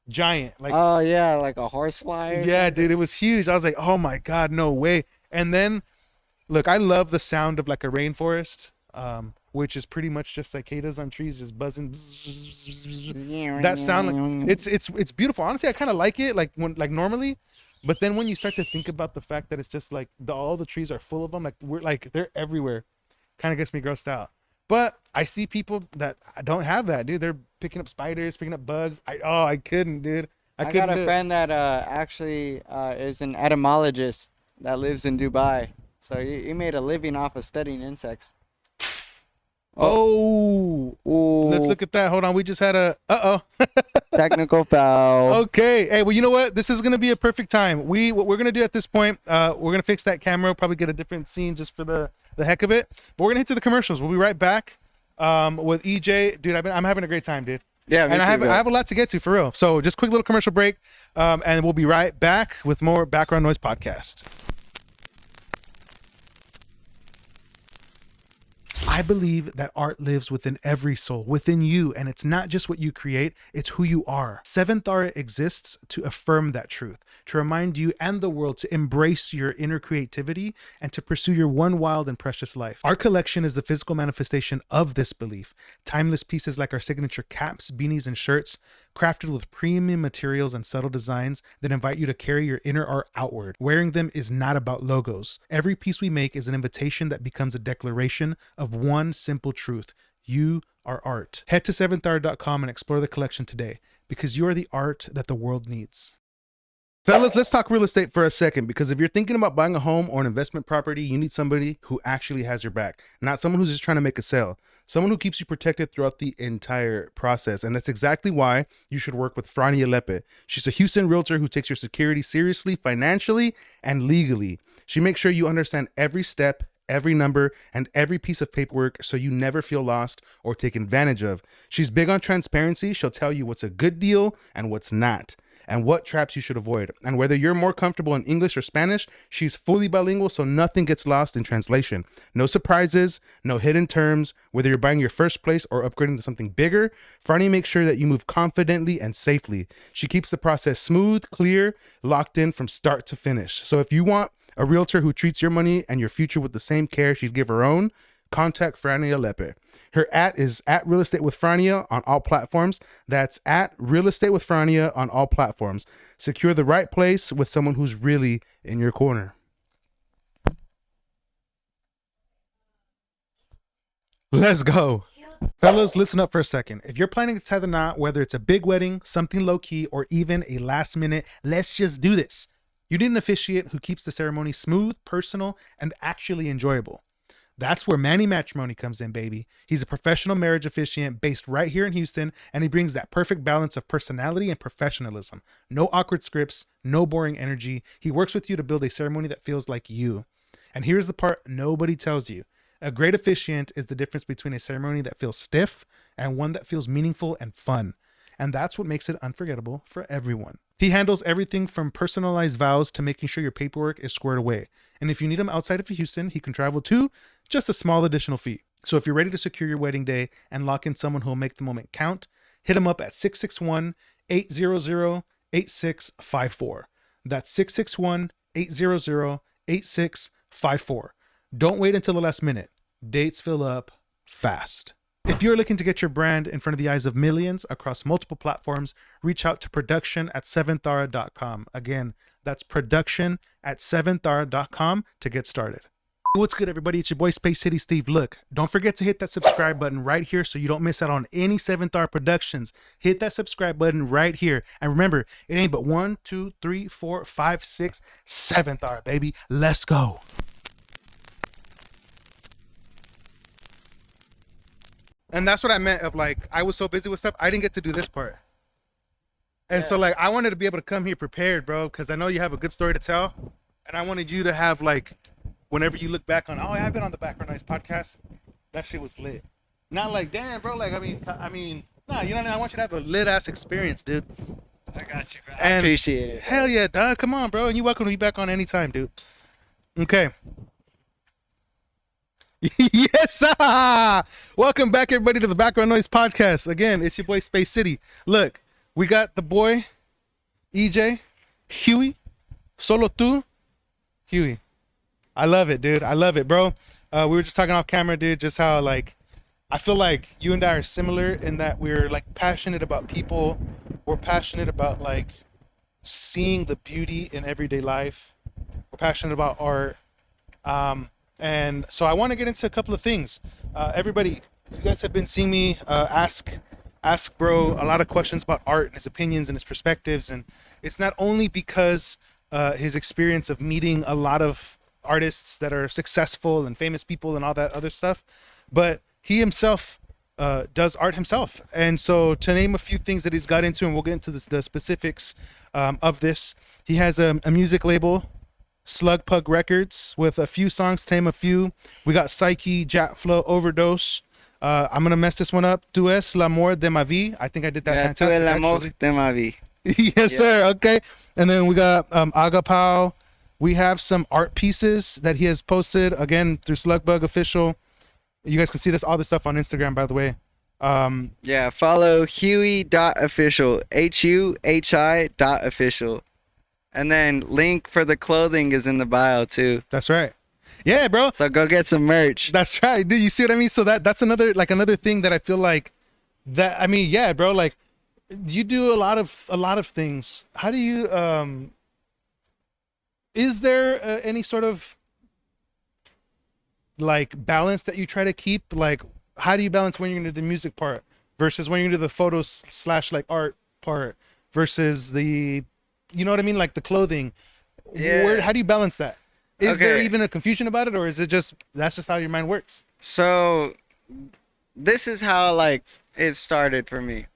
Giant. Like, Oh yeah, like a horsefly. yeah, dude, it was huge. I was like, oh my God, no way. And then, look, I love the sound of like a rainforest, which is pretty much just cicadas on trees just buzzing. That sound, like it's beautiful. Honestly, I kind of like it, like when normally, but then when you start to think about the fact that it's just like all the trees are full of them, like they're everywhere, kind of gets me grossed out. But I see people that don't have that, dude. They're picking up spiders, picking up bugs. I couldn't, dude. I couldn't. got a friend that actually is an etymologist that lives in Dubai. So he made a living off of studying insects. Oh, Ooh, let's look at that. Hold on, we just had a technical foul. Okay. Hey, well, you know what? This is gonna be a perfect time. What we're gonna do at this point, we're gonna fix that camera. Probably get a different scene just for the heck of it. But we're gonna hit to the commercials. We'll be right back. With EJ, dude. I'm having a great time, dude. Yeah, me and too, I have a lot to get to for real. So just quick little commercial break, and we'll be right back with more Background Noise Podcast. I believe that art lives within every soul, within you, and it's not just what you create, it's who you are. SEVENTHAURA exists to affirm that truth, to remind you and the world to embrace your inner creativity and to pursue your one wild and precious life. Our collection is the physical manifestation of this belief. Timeless pieces like our signature caps, beanies, and shirts, crafted with premium materials and subtle designs that invite you to carry your inner art outward. Wearing them is not about logos. Every piece we make is an invitation that becomes a declaration of one simple truth. You are art. Head to SEVENTHAURA.com and explore the collection today, because you are the art that the world needs. Fellas, let's talk real estate for a second, because if you're thinking about buying a home or an investment property, you need somebody who actually has your back, not someone who's just trying to make a sale, someone who keeps you protected throughout the entire process. And that's exactly why you should work with Frania Lepe. She's a Houston realtor who takes your security seriously, financially, and legally. She makes sure you understand every step, every number, and every piece of paperwork so you never feel lost or taken advantage of. She's big on transparency. She'll tell you what's a good deal and what's not, and what traps you should avoid. And whether you're more comfortable in English or Spanish, she's fully bilingual, so nothing gets lost in translation. No surprises, no hidden terms. Whether you're buying your first place or upgrading to something bigger, Franny makes sure that you move confidently and safely. She keeps the process smooth, clear, locked in from start to finish. So if you want a realtor who treats your money and your future with the same care she'd give her own, contact Frania Lepe. Her is at Real Estate with Frania on all platforms. That's at Real Estate with Frania on all platforms. Secure the right place with someone who's really in your corner. Let's go. Fellas, listen up for a second. If you're planning to tie the knot, whether it's a big wedding, something low-key, or even a last minute, let's just do this, you need an officiant who keeps the ceremony smooth, personal, and actually enjoyable. That's where Manny Matrimony comes in, baby. He's a professional marriage officiant based right here in Houston, and he brings that perfect balance of personality and professionalism. No awkward scripts, no boring energy. He works with you to build a ceremony that feels like you. And here's the part nobody tells you. A great officiant is the difference between a ceremony that feels stiff and one that feels meaningful and fun. And that's what makes it unforgettable for everyone. He handles everything from personalized vows to making sure your paperwork is squared away. And if you need him outside of Houston, he can travel too, just a small additional fee. So if you're ready to secure your wedding day and lock in someone who will make the moment count, hit him up at 661-800-8654. That's 661-800-8654. Don't wait until the last minute. Dates fill up fast. If you're looking to get your brand in front of the eyes of millions across multiple platforms, reach out to production@seventhaura.com. Again, that's production@seventhaura.com to get started. What's good, everybody? It's your boy SpaceCitysteve. Look, don't forget to hit that subscribe button right here so you don't miss out on any 7th productions. Hit that subscribe button right here. And remember, it ain't but 1, 2, 3, 4, 5, 6, 7th, baby. Let's go. And that's what I meant of like, I was so busy with stuff, I didn't get to do this part. And so like, I wanted to be able to come here prepared, bro, because I know you have a good story to tell. And I wanted you to have like whenever you look back on, oh, I've been on the Background Noise podcast, that shit was lit. Not like, damn, bro. Like, I mean, nah, you know what I mean? I want you to have a lit ass experience, dude. I got you, bro. I And appreciate it. hell yeah, dog. Come on, bro. And you're welcome to be back on anytime, dude. Okay. Yes, sir. Welcome back, everybody, to the Background Noise podcast. Again, it's your boy Space City. Look, we got the boy EJ, Huey, SOLOTUXHUHI. I love it, dude. I love it, bro. We were just talking off camera, dude, just how, like, I feel like you and I are similar in that we're, like, passionate about people. We're passionate about, like, seeing the beauty in everyday life. We're passionate about art. And so I want to get into a couple of things. Everybody, you guys have been seeing me ask bro a lot of questions about art and his opinions and his perspectives. And it's not only because his experience of meeting a lot of artists that are successful and famous people and all that other stuff, but he himself does art himself. And so to name a few things that he's got into, and we'll get into the specifics of this, he has a music label, Slug Pug Records, with a few songs, to name a few. We got Psyche, Jet Flow, Overdose. I'm going to mess this one up. Tu es l'amor de ma vie. I think I did that fantastic, Tu es l'amor actually. de ma vie. Yes, sir. Okay. And then we got Agapao. We have some art pieces that he has posted, again, through Slugbug Official. You guys can see all this stuff on Instagram, by the way. Yeah, follow Huey.official, HUHI.official. And then link for the clothing is in the bio too. That's right. Yeah, bro. So go get some merch. That's right. Dude, you see what I mean? So that's another thing that I feel like that, I mean, yeah, bro, like you do a lot of things. How do you, is there any sort of like balance that you try to keep? Like, how do you balance when you're into the music part versus when you're into the photos / like art part versus the, you know what I mean? Like the clothing. Yeah. How do you balance that? Is there Okay. even a confusion about it, or is it just, that's just how your mind works? So this is how like it started for me.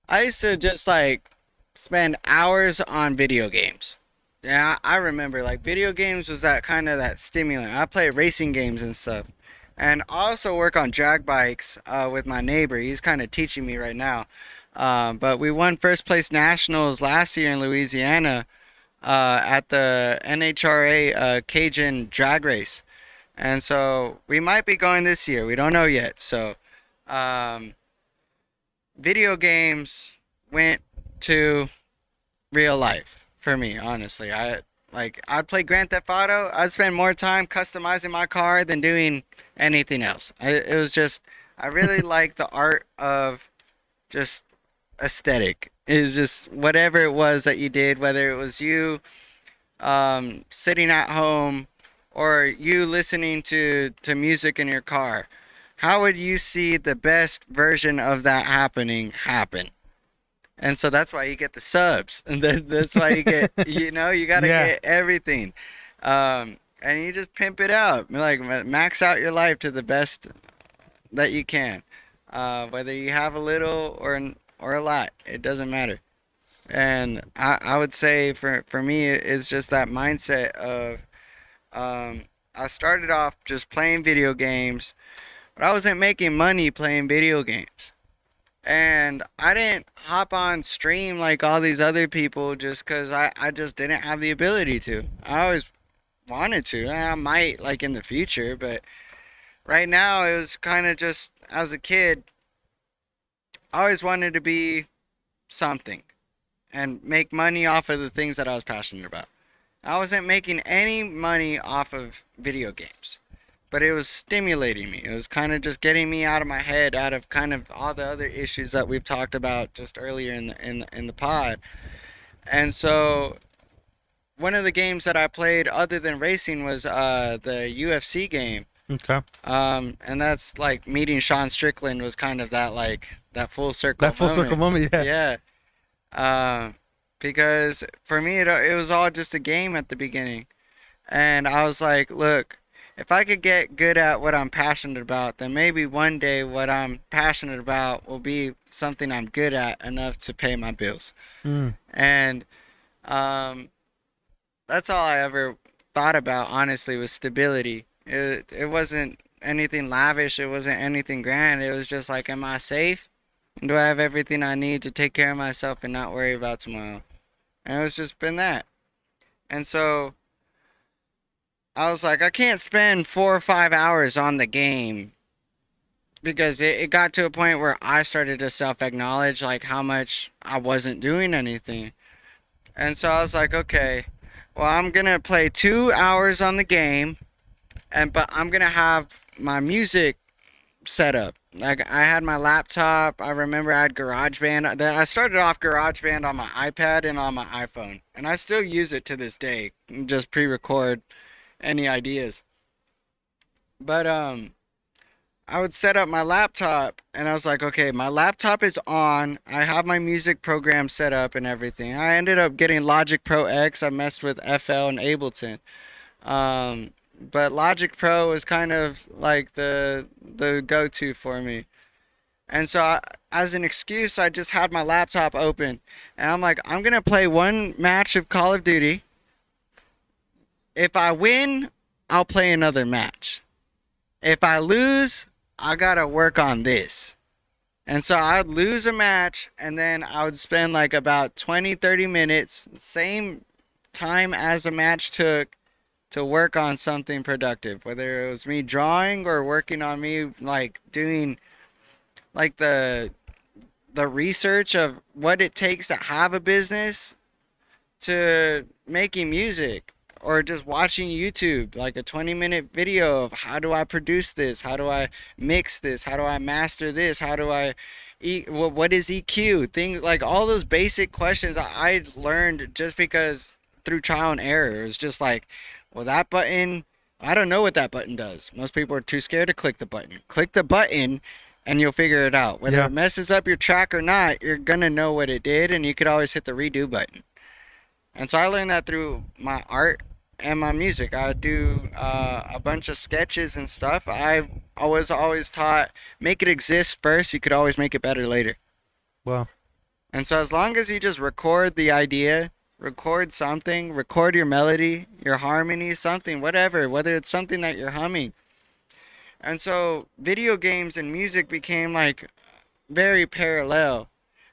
I used to just like spend hours on video games. Yeah, I remember like video games was that kind of that stimulant. I play racing games and stuff. And I also work on drag bikes with my neighbor. He's kind of teaching me right now. But we won first place nationals last year in Louisiana at the NHRA Cajun drag race. And so we might be going this year. We don't know yet. So video games went to real life for me, honestly. I'd play Grand Theft Auto. I'd spend more time customizing my car than doing anything else. It was just, I really like the art of just aesthetic. Is just whatever it was that you did, whether it was you sitting at home or you listening to music in your car. How would you see the best version of that happen? And so that's why you get the subs, and that's why you get, you know, you gotta get everything, and you just pimp it out, like max out your life to the best that you can, whether you have a little or a lot, it doesn't matter. And I would say for me, it's just that mindset of, I started off just playing video games, but I wasn't making money playing video games. And I didn't hop on stream like all these other people just because I just didn't have the ability to. I always wanted to. I might like in the future, but right now it was kind of just, as a kid, I always wanted to be something and make money off of the things that I was passionate about. I wasn't making any money off of video games, but it was stimulating me. It was kind of just getting me out of my head, out of kind of all the other issues that we've talked about just earlier in the pod. And so one of the games that I played other than racing was the UFC game. Okay. And that's like meeting Sean Strickland was kind of that, like that full circle moment. Yeah. Because for me it was all just a game at the beginning. And I was like, look, if I could get good at what I'm passionate about, then maybe one day what I'm passionate about will be something I'm good at enough to pay my bills. And that's all I ever thought about, honestly, was stability. It wasn't anything lavish. It wasn't anything grand. It was just like, am I safe? Do I have everything I need to take care of myself and not worry about tomorrow? And it's just been that. And so I was like, I can't spend 4 or 5 hours on the game, because it got to a point where I started to self-acknowledge like how much I wasn't doing anything. And so I was like, okay, well, I'm gonna play 2 hours on the game, but I'm gonna have my music set up. Like, I had my laptop. I remember I had GarageBand. I started off GarageBand on my iPad and on my iPhone, and I still use it to this day. Just pre-record any ideas. But I would set up my laptop, and I was like, okay, my laptop is on. I have my music program set up and everything. I ended up getting Logic Pro X. I messed with FL and Ableton. But Logic Pro is kind of like the go-to for me. And so as an excuse, I just had my laptop open, and I'm like, I'm gonna play one match of Call of Duty. If I win, I'll play another match. If I lose, I gotta work on this. And so I'd lose a match, and then I would spend like about 20-30 minutes, same time as a match took, to work on something productive, whether it was me drawing or working on me like doing like the research of what it takes to have a business, to making music, or just watching YouTube, like a 20-minute video of how do I produce this, how do I mix this, how do I master this, how do I what is EQ, things like all those basic questions I learned just because through trial and error. It was just like, well, that button, I don't know what that button does. Most people are too scared to click the button. Click the button and you'll figure it out. Whether it messes up your track or not, you're gonna know what it did, and you could always hit the redo button. And so I learned that through my art and my music. I do a bunch of sketches and stuff. I was always taught, make it exist first, you could always make it better later. Wow. And so as long as you just record the idea, record something, record your melody, your harmony, something, whatever, whether it's something that you're humming. And so video games and music became like very parallel.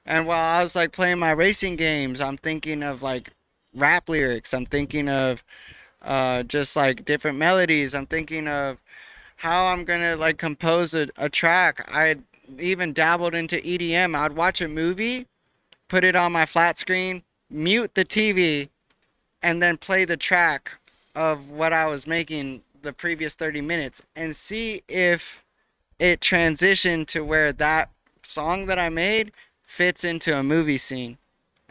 And while I was like playing my racing games, I'm thinking of like rap lyrics. I'm thinking of just like different melodies. I'm thinking of how I'm gonna like compose a track. I even dabbled into EDM. I'd watch a movie, put it on my flat screen, mute the TV, and then play the track of what I was making the previous 30 minutes and see if it transitioned to where that song that I made fits into a movie scene.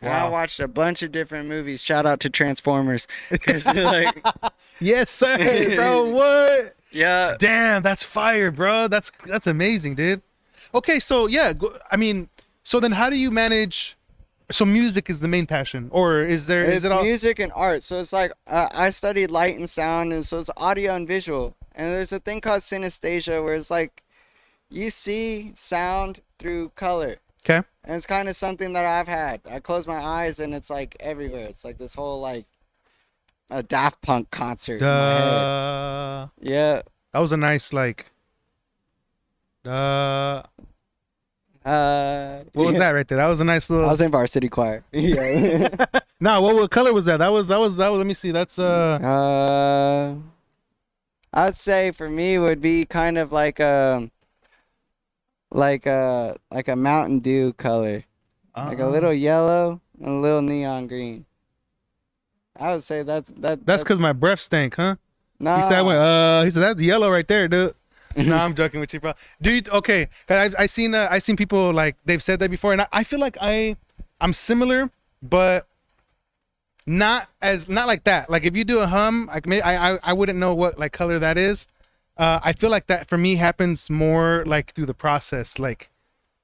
And I watched a bunch of different movies. Shout out to Transformers. Like, yes, sir, bro. What? Yeah. Damn, that's fire, bro. That's amazing, dude. Okay, so yeah, I mean, so then how do you manage? So music is the main passion, or is it all music and art? So it's like I studied light and sound, and so it's audio and visual. And there's a thing called synesthesia, where it's like you see sound through color. Okay. And it's kind of something that I've had. I close my eyes and it's like everywhere. It's like this whole like a Daft Punk concert in my head. Yeah. That was a nice like. What was that right there? That was a nice little. I was in varsity choir. Yeah. Nah, what color was that? That was. Let me see. That's I'd say for me it would be kind of like a Mountain Dew color, like a little yellow and a little neon green. I would say that's because my breath stank, huh? No. He said that's yellow right there, dude. No, I'm joking with you, bro. Dude, okay. Cause I seen people like they've said that before, and I feel like I'm similar, but not like that. Like if you do a hum, like I wouldn't know what like color that is. I feel like that for me happens more like through the process, like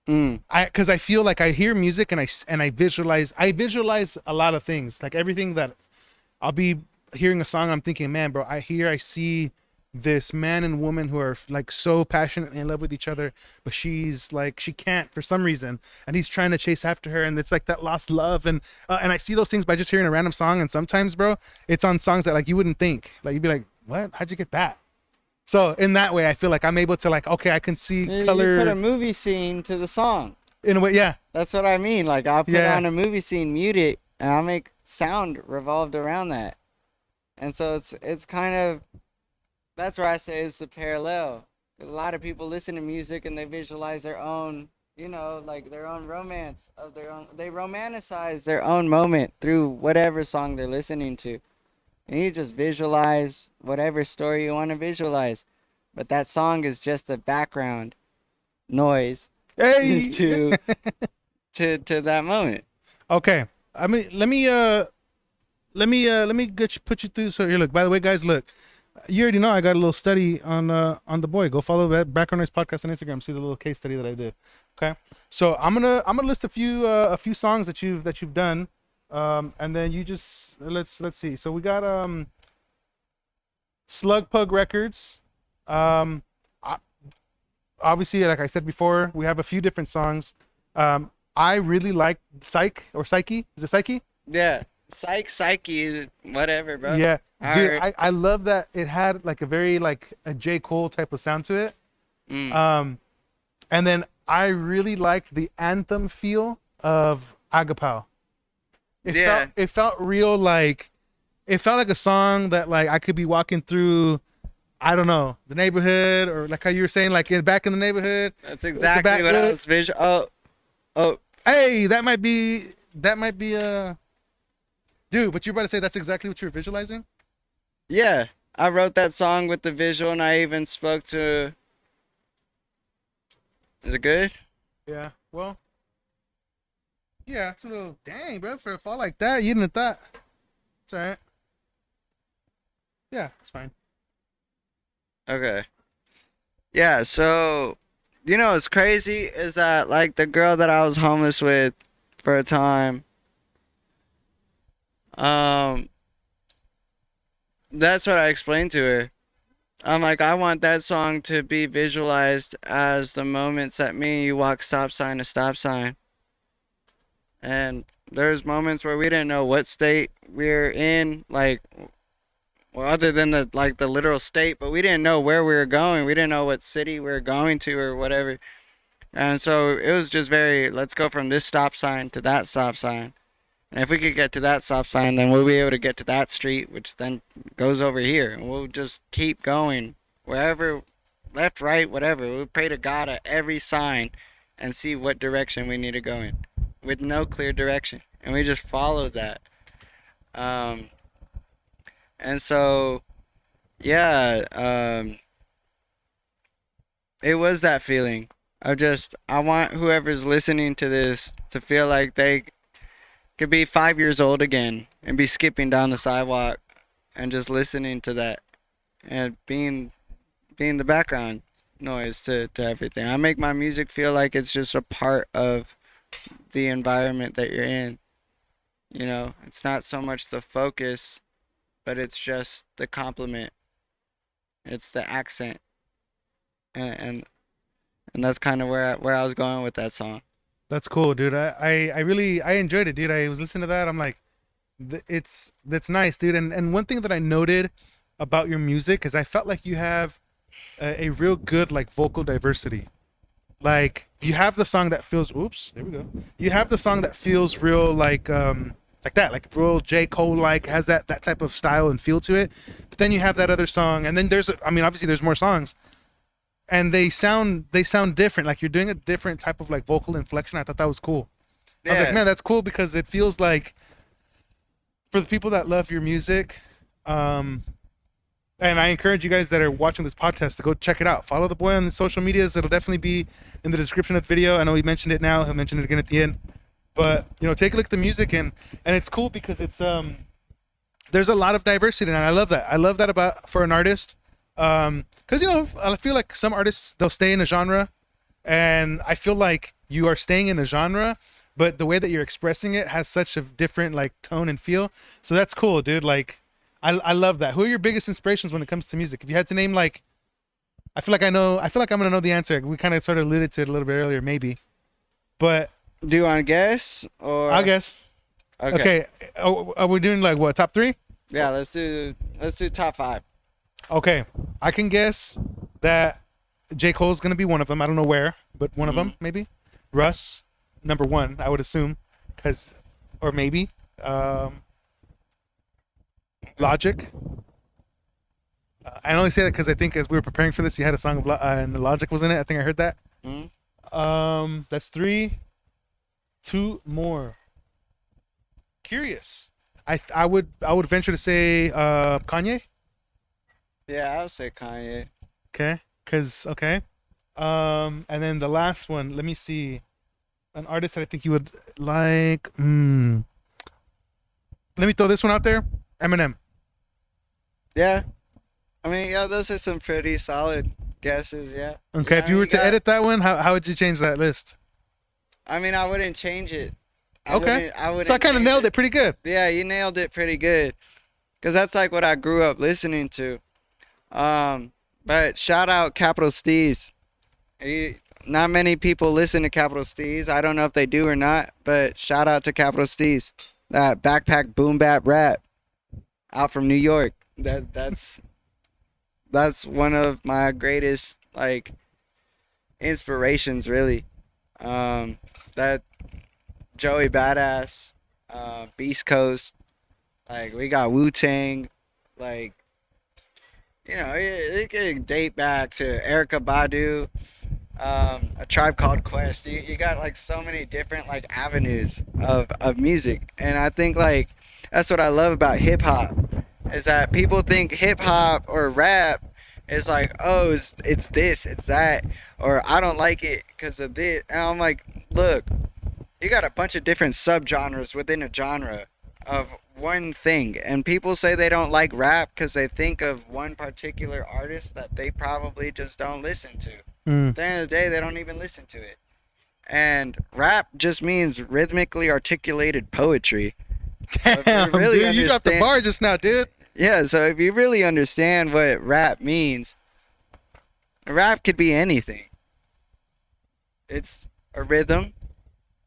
because I feel like I hear music and I visualize a lot of things, like everything that I'll be hearing a song, I'm thinking, man, bro, I see this man and woman who are like so passionately in love with each other, but she's like, she can't for some reason, and he's trying to chase after her, and it's like that lost love. And I see those things by just hearing a random song, and sometimes, bro, it's on songs that like you wouldn't think, like you'd be like, what, how'd you get that? So in that way, I feel like I'm able to like, okay, I can see color. You put a movie scene to the song. In a way, yeah. That's what I mean. Like, I'll put on a movie scene, mute it, and I'll make sound revolved around that. And so it's kind of, that's where I say it's the parallel. 'Cause a lot of people listen to music and they visualize their own, you know, like their own romance of their own. They romanticize their own moment through whatever song they're listening to. And you just visualize whatever story you want to visualize. But that song is just the background noise Hey. to that moment. Okay. I mean, let me put you through. So here, look. By the way, guys, look. You already know I got a little study on the boy. Go follow that Background Noise podcast on Instagram. See the little case study that I did. Okay. So I'm gonna list a few songs that you've done, and then you just let's see. So we got Slug Pug Records. Obviously, like I said before, we have a few different songs. I really like Psyche. Is it Psyche? Yeah. Psyche, whatever, bro. Yeah. Dude, Alright. I love that it had like a very like a J. Cole type of sound to it. And then I really liked the anthem feel of Agapao. It felt real, like it felt like a song that like I could be walking through, I don't know, the neighborhood, or like how you were saying, like back in the neighborhood. That's exactly what I was visual. Oh. Hey, that might be dude, but you're about to say that's exactly what you're visualizing? Yeah. I wrote that song with the visual, and I even spoke to. Is it good? Yeah. Well. Yeah, it's a little dang, bro. For a fall like that, you didn't have thought. It's all right. Yeah, it's fine. Okay. Yeah, so you know what's crazy is that like the girl that I was homeless with for a time, that's what I explained to her. I'm like, I want that song to be visualized as the moments that me and you walk stop sign to stop sign. And there's moments where we didn't know what state we're in, like, well, other than the literal state, but we didn't know where we were going. We didn't know what city we were going to or whatever. And so it was just very, let's go from this stop sign to that stop sign. And if we could get to that stop sign, then we'll be able to get to that street, which then goes over here. And we'll just keep going wherever, left, right, whatever. We'll pray to God at every sign and see what direction we need to go in with no clear direction. And we just follow that. And so, yeah, it was that feeling of just, I want whoever's listening to this to feel like they could be 5 years old again and be skipping down the sidewalk and just listening to that and being the background noise to everything. I make my music feel like it's just a part of the environment that you're in. You know, it's not so much the focus, but it's just the complement. It's the accent. And that's kind of where I was going with that song. That's cool, dude. I really enjoyed it, dude. I was listening to that. I'm like, that's nice, dude. And one thing that I noted about your music is I felt like you have a real good like vocal diversity. Like you have the song that feels, oops, there we go. You have the song that feels real like that, like real J. Cole, like has that type of style and feel to it. But then you have that other song, and then obviously there's more songs, and they sound different. Like you're doing a different type of like vocal inflection. I thought that was cool. I was like, man, that's cool because it feels like for the people that love your music, and I encourage you guys that are watching this podcast to go check it out. Follow the boy on the social medias. It'll definitely be in the description of the video. I know he mentioned it now. He'll mention it again at the end. But, you know, take a look at the music, and it's cool because it's there's a lot of diversity, and I love that. I love that for an artist. Because, you know, I feel like some artists, they'll stay in a genre, and I feel like you are staying in a genre, but the way that you're expressing it has such a different like tone and feel. So that's cool, dude. Like I love that. Who are your biggest inspirations when it comes to music? If you had to name like, I feel like I know. I feel like I'm gonna know the answer. We kind of sort of alluded to it a little bit earlier, maybe. But Do you want to guess or? I'll guess. Okay. Oh, are we doing like what, top 3? Yeah, let's do top 5. Okay. I can guess that J. Cole's gonna be one of them. I don't know where, but one of them maybe. Russ, number 1, I would assume, or maybe. Logic. I only say that because I think as we were preparing for this, you had a song of and the Logic was in it. I think I heard that. That's 3. 2 more. Curious. I would venture to say Kanye. Yeah, I'll say Kanye. Okay. And then the last one. Let me see. An artist that I think you would like. Let me throw this one out there. Eminem. Yeah. I mean, yeah, those are some pretty solid guesses, yeah. Okay, if you were to edit that one, how would you change that list? I mean, I wouldn't change it. Okay. I wouldn't So I kind of nailed it pretty good. Yeah, you nailed it pretty good. Because that's like what I grew up listening to. But shout out Capital Steez. Not many people listen to Capital Steez. I don't know if they do or not, but shout out to Capital Steez. That backpack boom bap rap out from New York. That's one of my greatest like inspirations, really. That Joey Badass, Beast Coast, like we got Wu-Tang, like it can date back to Erykah Badu, A Tribe Called Quest. You got like so many different like avenues of music, and I think like that's what I love about hip hop is that people think hip hop or rap is like, oh, it's this, it's that, or I don't like it because of this. And I'm like, look, you got a bunch of different subgenres within a genre of one thing, and people say they don't like rap because they think of one particular artist that they probably just don't listen to. At the end of the day, they don't even listen to it. And rap just means rhythmically articulated poetry. Damn, So really dude, you dropped the bar just now, dude. Yeah, so if you really understand what rap means, rap could be anything. It's a rhythm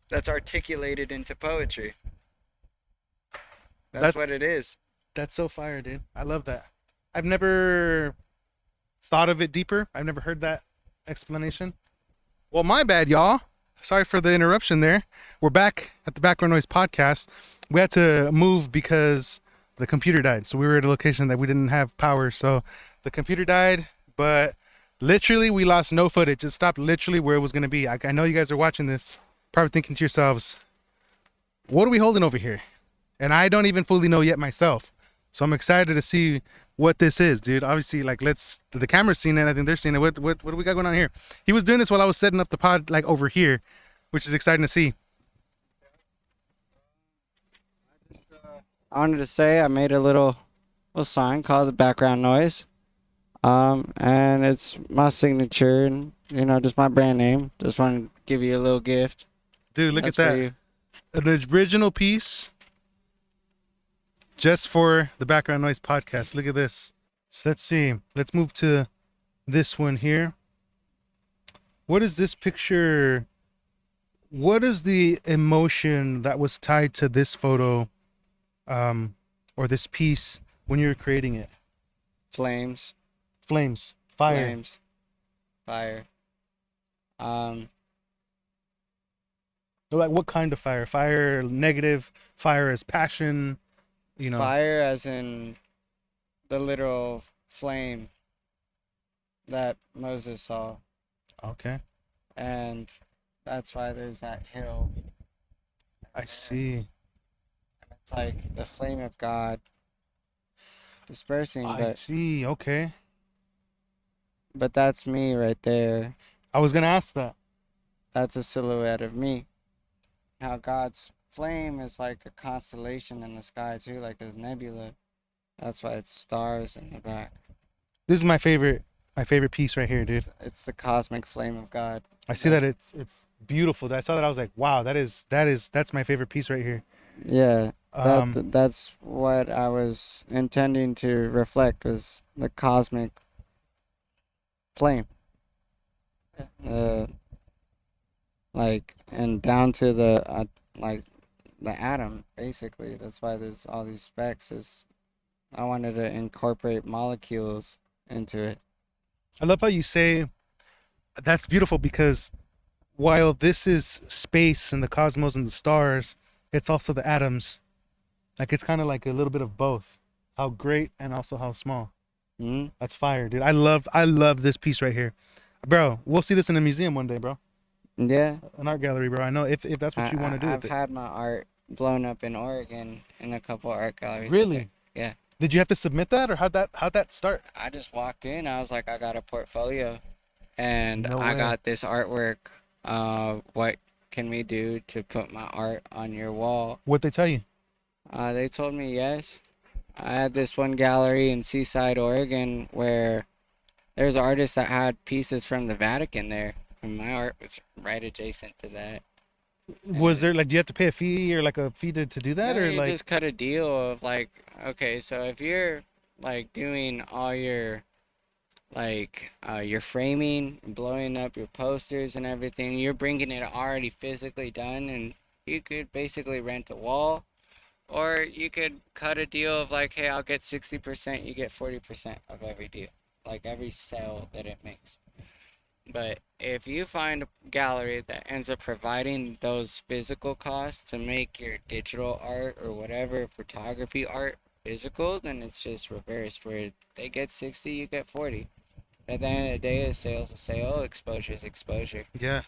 that's articulated into poetry. That's what it is. That's so fire, dude. I love that. I've never thought of it deeper. I've never heard that explanation. Well, my bad, y'all. Sorry for the interruption there. We're back at the Background Noise podcast. We had to move because the computer died. So we were at a location that we didn't have power. So the computer died, but literally we lost no footage. It stopped literally where it was going to be. I know you guys are watching this, probably thinking to yourselves, what are we holding over here? And I don't even fully know yet myself. So I'm excited to see what this is, dude. Obviously, like, the camera's seen it. I think they're seeing it. What do we got going on here? He was doing this while I was setting up the pod, like, over here, which is exciting to see. I wanted to say I made a little sign called the Background Noise. And it's my signature and, just my brand name. Just wanted to give you a little gift. Dude, look That's at for that. you. An original piece just for the Background Noise podcast. Look at this. So let's see. Let's move to this one here. What is this picture? What is the emotion that was tied to this photo, or this piece when you were creating it? Flames. Flames. Fire. Flames. Fire. Like, what kind of fire? Fire negative, fire as passion, Fire as in the literal flame that Moses saw. Okay. And that's why there's that hill. I see. It's like the flame of God dispersing, I see. Okay. but that's me right there. I was going to ask that. That's a silhouette of me. How God's flame is like a constellation in the sky too, like a nebula. That's why it's stars in the back. This is my favorite piece right here, dude. It's the cosmic flame of God. I see that it's beautiful. I saw that, I was like, wow, that's my favorite piece right here. Yeah, That's what I was intending to reflect, was the cosmic flame. Uh, like, and down to the like the atom, basically. That's why there's all these specs. Is I wanted to incorporate molecules into it. I love how you say that's beautiful, because while this is space and the cosmos and the stars, it's also the atoms. Like, it's kind of like a little bit of both. How great and also how small. Hmm. That's fire, dude. I love this piece right here. Bro, we'll see this in a museum one day, bro. Yeah, An art gallery, bro. I know, if that's what you want to do I've with it. had my art blown up in Oregon in a couple art galleries. Really? Yeah. Did you have to submit that, or how'd that start? I just walked in. I was like, I got a portfolio, and No I way. got this artwork. What can we do to put my art on your wall? What'd they tell you? They told me yes. I had this one gallery in Seaside, Oregon, where there's artists that had pieces from the Vatican there, and my art was right adjacent to that. Was there, like, do you have to pay a fee, or like a fee to do that, No, or you like? just cut a deal of like, okay, so if you're like doing all your your framing, blowing up your posters and everything, you're bringing it already physically done, and you could basically rent a wall, or you could cut a deal of like, hey, I'll get 60%, you get 40% of every deal, like every sale that it makes. But if you find a gallery that ends up providing those physical costs to make your digital art or whatever photography art physical, then it's just reversed, where they get 60, you get 40. At the end of the day, a sale's a sale, exposure is exposure. Yeah.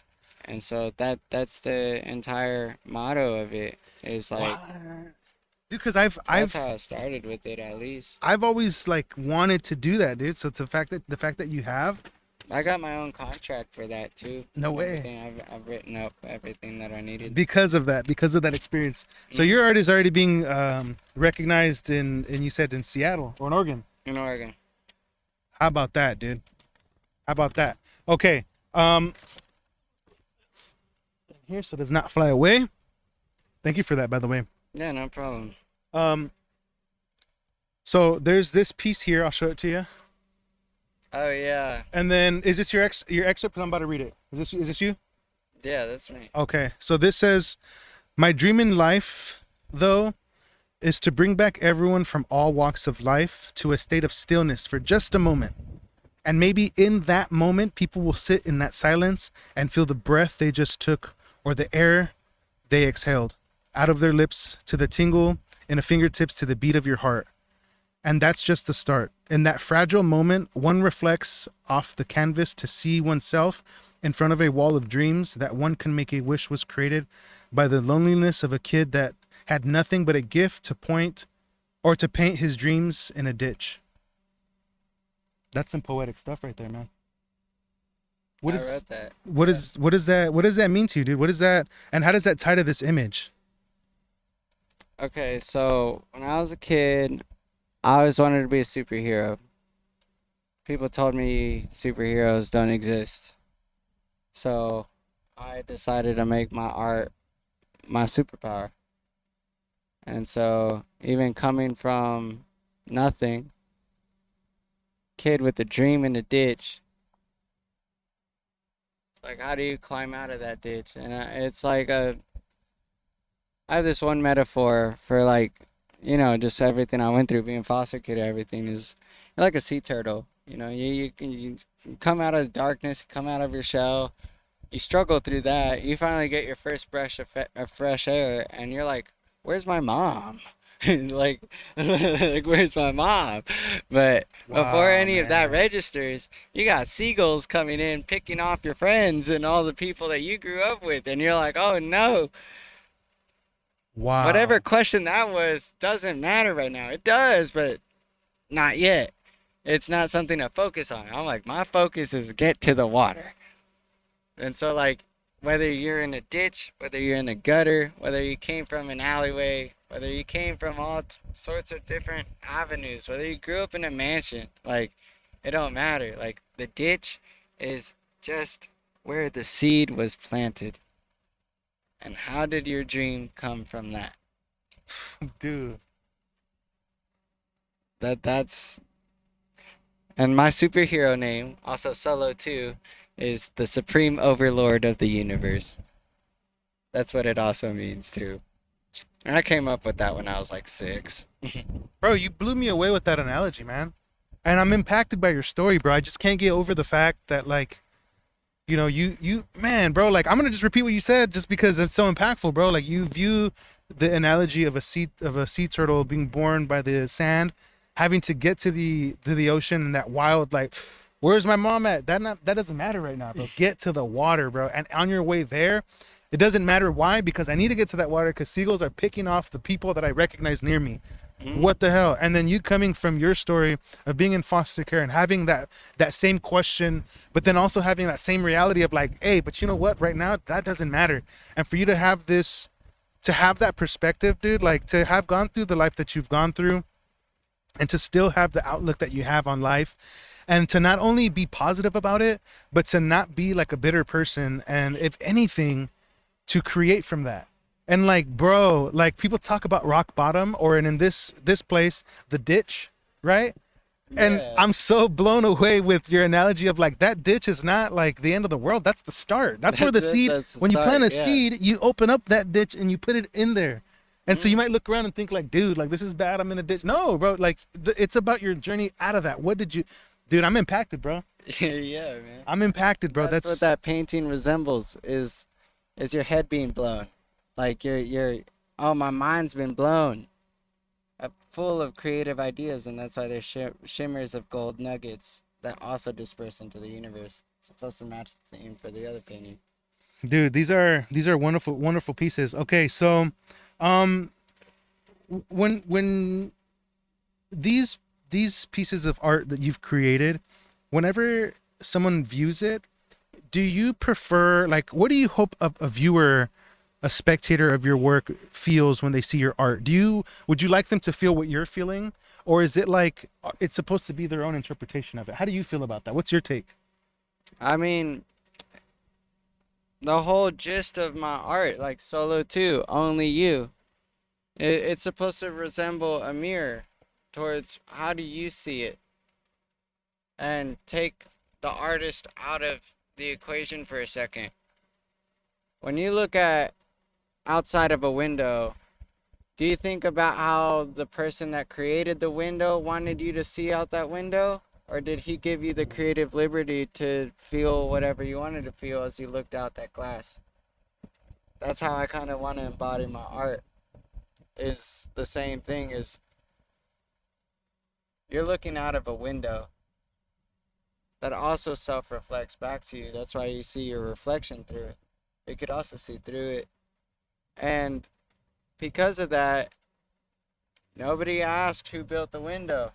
And so that's the entire motto of it, is like, What? Dude, because I've that's how I started with it, at least. I've always like wanted to do that, dude. So it's the fact that you have. I got my own contract for that too. No way. Everything, I've written up everything that I needed. Because of that experience. So Mhm. your art is already being recognized in, and you said in Seattle or in Oregon. In Oregon. How about that, dude? How about that? Okay. Here, so it does not fly away. Thank you for that, by the way. Yeah, no problem. So there's this piece here. I'll show it to you. Oh yeah. And then, is this your excerpt? 'Cause I'm about to read it. Is this you? Yeah, that's me. Okay. So this says, "My dream in life, though, is to bring back everyone from all walks of life to a state of stillness for just a moment. And maybe in that moment, people will sit in that silence and feel the breath they just took, or the air they exhaled, out of their lips to the tingle in the fingertips to the beat of your heart. And that's just the start. In that fragile moment, one reflects off the canvas to see oneself in front of a wall of dreams that one can make a wish was created by the loneliness of a kid that had nothing but a gift to point or to paint his dreams in a ditch." That's some poetic stuff right there, man. I read that. What does that mean to you, dude? What is that, and how does that tie to this image? Okay, so when I was a kid, I always wanted to be a superhero. People told me superheroes don't exist. So I decided to make my art my superpower. And so, even coming from nothing, kid with a dream in the ditch, like, how do you climb out of that ditch? And it's like I have this one metaphor for, like, just everything I went through, being foster kid, everything is, you're like a sea turtle. You come out of the darkness, come out of your shell, you struggle through that, you finally get your first breath of fresh air, and you're like, where's my mom? like, like, where's my mom? But before Wow, any of that man. registers, you got seagulls coming in, picking off your friends and all the people that you grew up with, and you're like, oh no. Wow. Whatever question that was doesn't matter right now. It does, but not yet. It's not something to focus on. I'm like, my focus is get to the water. And so, like, whether you're in a ditch, whether you're in the gutter, whether you came from an alleyway, whether you came from all sorts of different avenues, whether you grew up in a mansion, like, it don't matter. Like, the ditch is just where the seed was planted. And how did your dream come from that? Dude. That's and my superhero name, also Solo too, is the Supreme Overlord of the Universe. That's what it also means too. And I came up with that when I was like 6. Bro, you blew me away with that analogy, man. And I'm impacted by your story, bro. I just can't get over the fact that, like, man, bro, like, I'm gonna just repeat what you said just because it's so impactful, bro. Like, you view the analogy of a sea turtle being born by the sand, having to get to the ocean, and that wild, like, where's my mom at? That doesn't matter right now, bro. Get to the water, bro. And on your way there, it doesn't matter why, because I need to get to that water because seagulls are picking off the people that I recognize near me. What the hell? And then you coming from your story of being in foster care and having that same question, but then also having that same reality of like, hey, but you know what? Right now, that doesn't matter. And for you to have that perspective, dude, like to have gone through the life that you've gone through and to still have the outlook that you have on life and to not only be positive about it, but to not be like a bitter person. And if anything, to create from that. And like, bro, like people talk about rock bottom or in this place, the ditch, right? And Yeah. I'm so blown away with your analogy of like that ditch is not like the end of the world. That's the start. That's where the seed, That's the when you plant a start, yeah. seed, you open up that ditch and you put it in there. And so you might look around and think like, dude, like this is bad. I'm in a ditch. No, bro, like it's about your journey out of that. Dude, I'm impacted, bro. Yeah, man. I'm impacted, bro. That's what that painting resembles is your head being blown. Like oh, my mind's been blown. Full of creative ideas, and that's why there's shimmers of gold nuggets that also disperse into the universe. It's supposed to match the theme for the other painting. Dude, these are wonderful, wonderful pieces. Okay, so when these pieces of art that you've created, whenever someone views it, do you prefer, like, what do you hope a viewer, a spectator of your work feels when they see your art? Would you like them to feel what you're feeling, or is it like it's supposed to be their own interpretation of it? How do you feel about that? What's your take? I mean, the whole gist of my art, like Solo 2, Only You, it's supposed to resemble a mirror towards how do you see it, and take the artist out of the equation for a second. When you look at outside of a window, do you think about how the person that created the window wanted you to see out that window? Or did he give you the creative liberty to feel whatever you wanted to feel as you looked out that glass? That's how I kind of want to embody my art. Is the same thing as you're looking out of a window that also self-reflects back to you. That's why you see your reflection through it. You could also see through it. And because of that, nobody asked who built the window,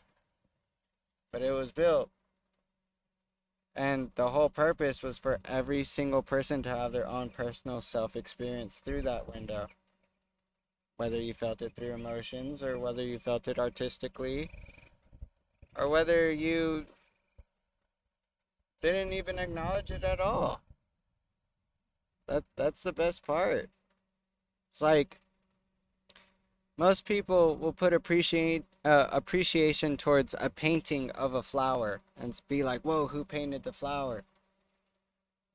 but it was built. And the whole purpose was for every single person to have their own personal self-experience through that window. Whether you felt it through emotions, or whether you felt it artistically, or whether you didn't even acknowledge it at all. That's the best part. It's like most people will put appreciation towards a painting of a flower and be like, whoa, who painted the flower?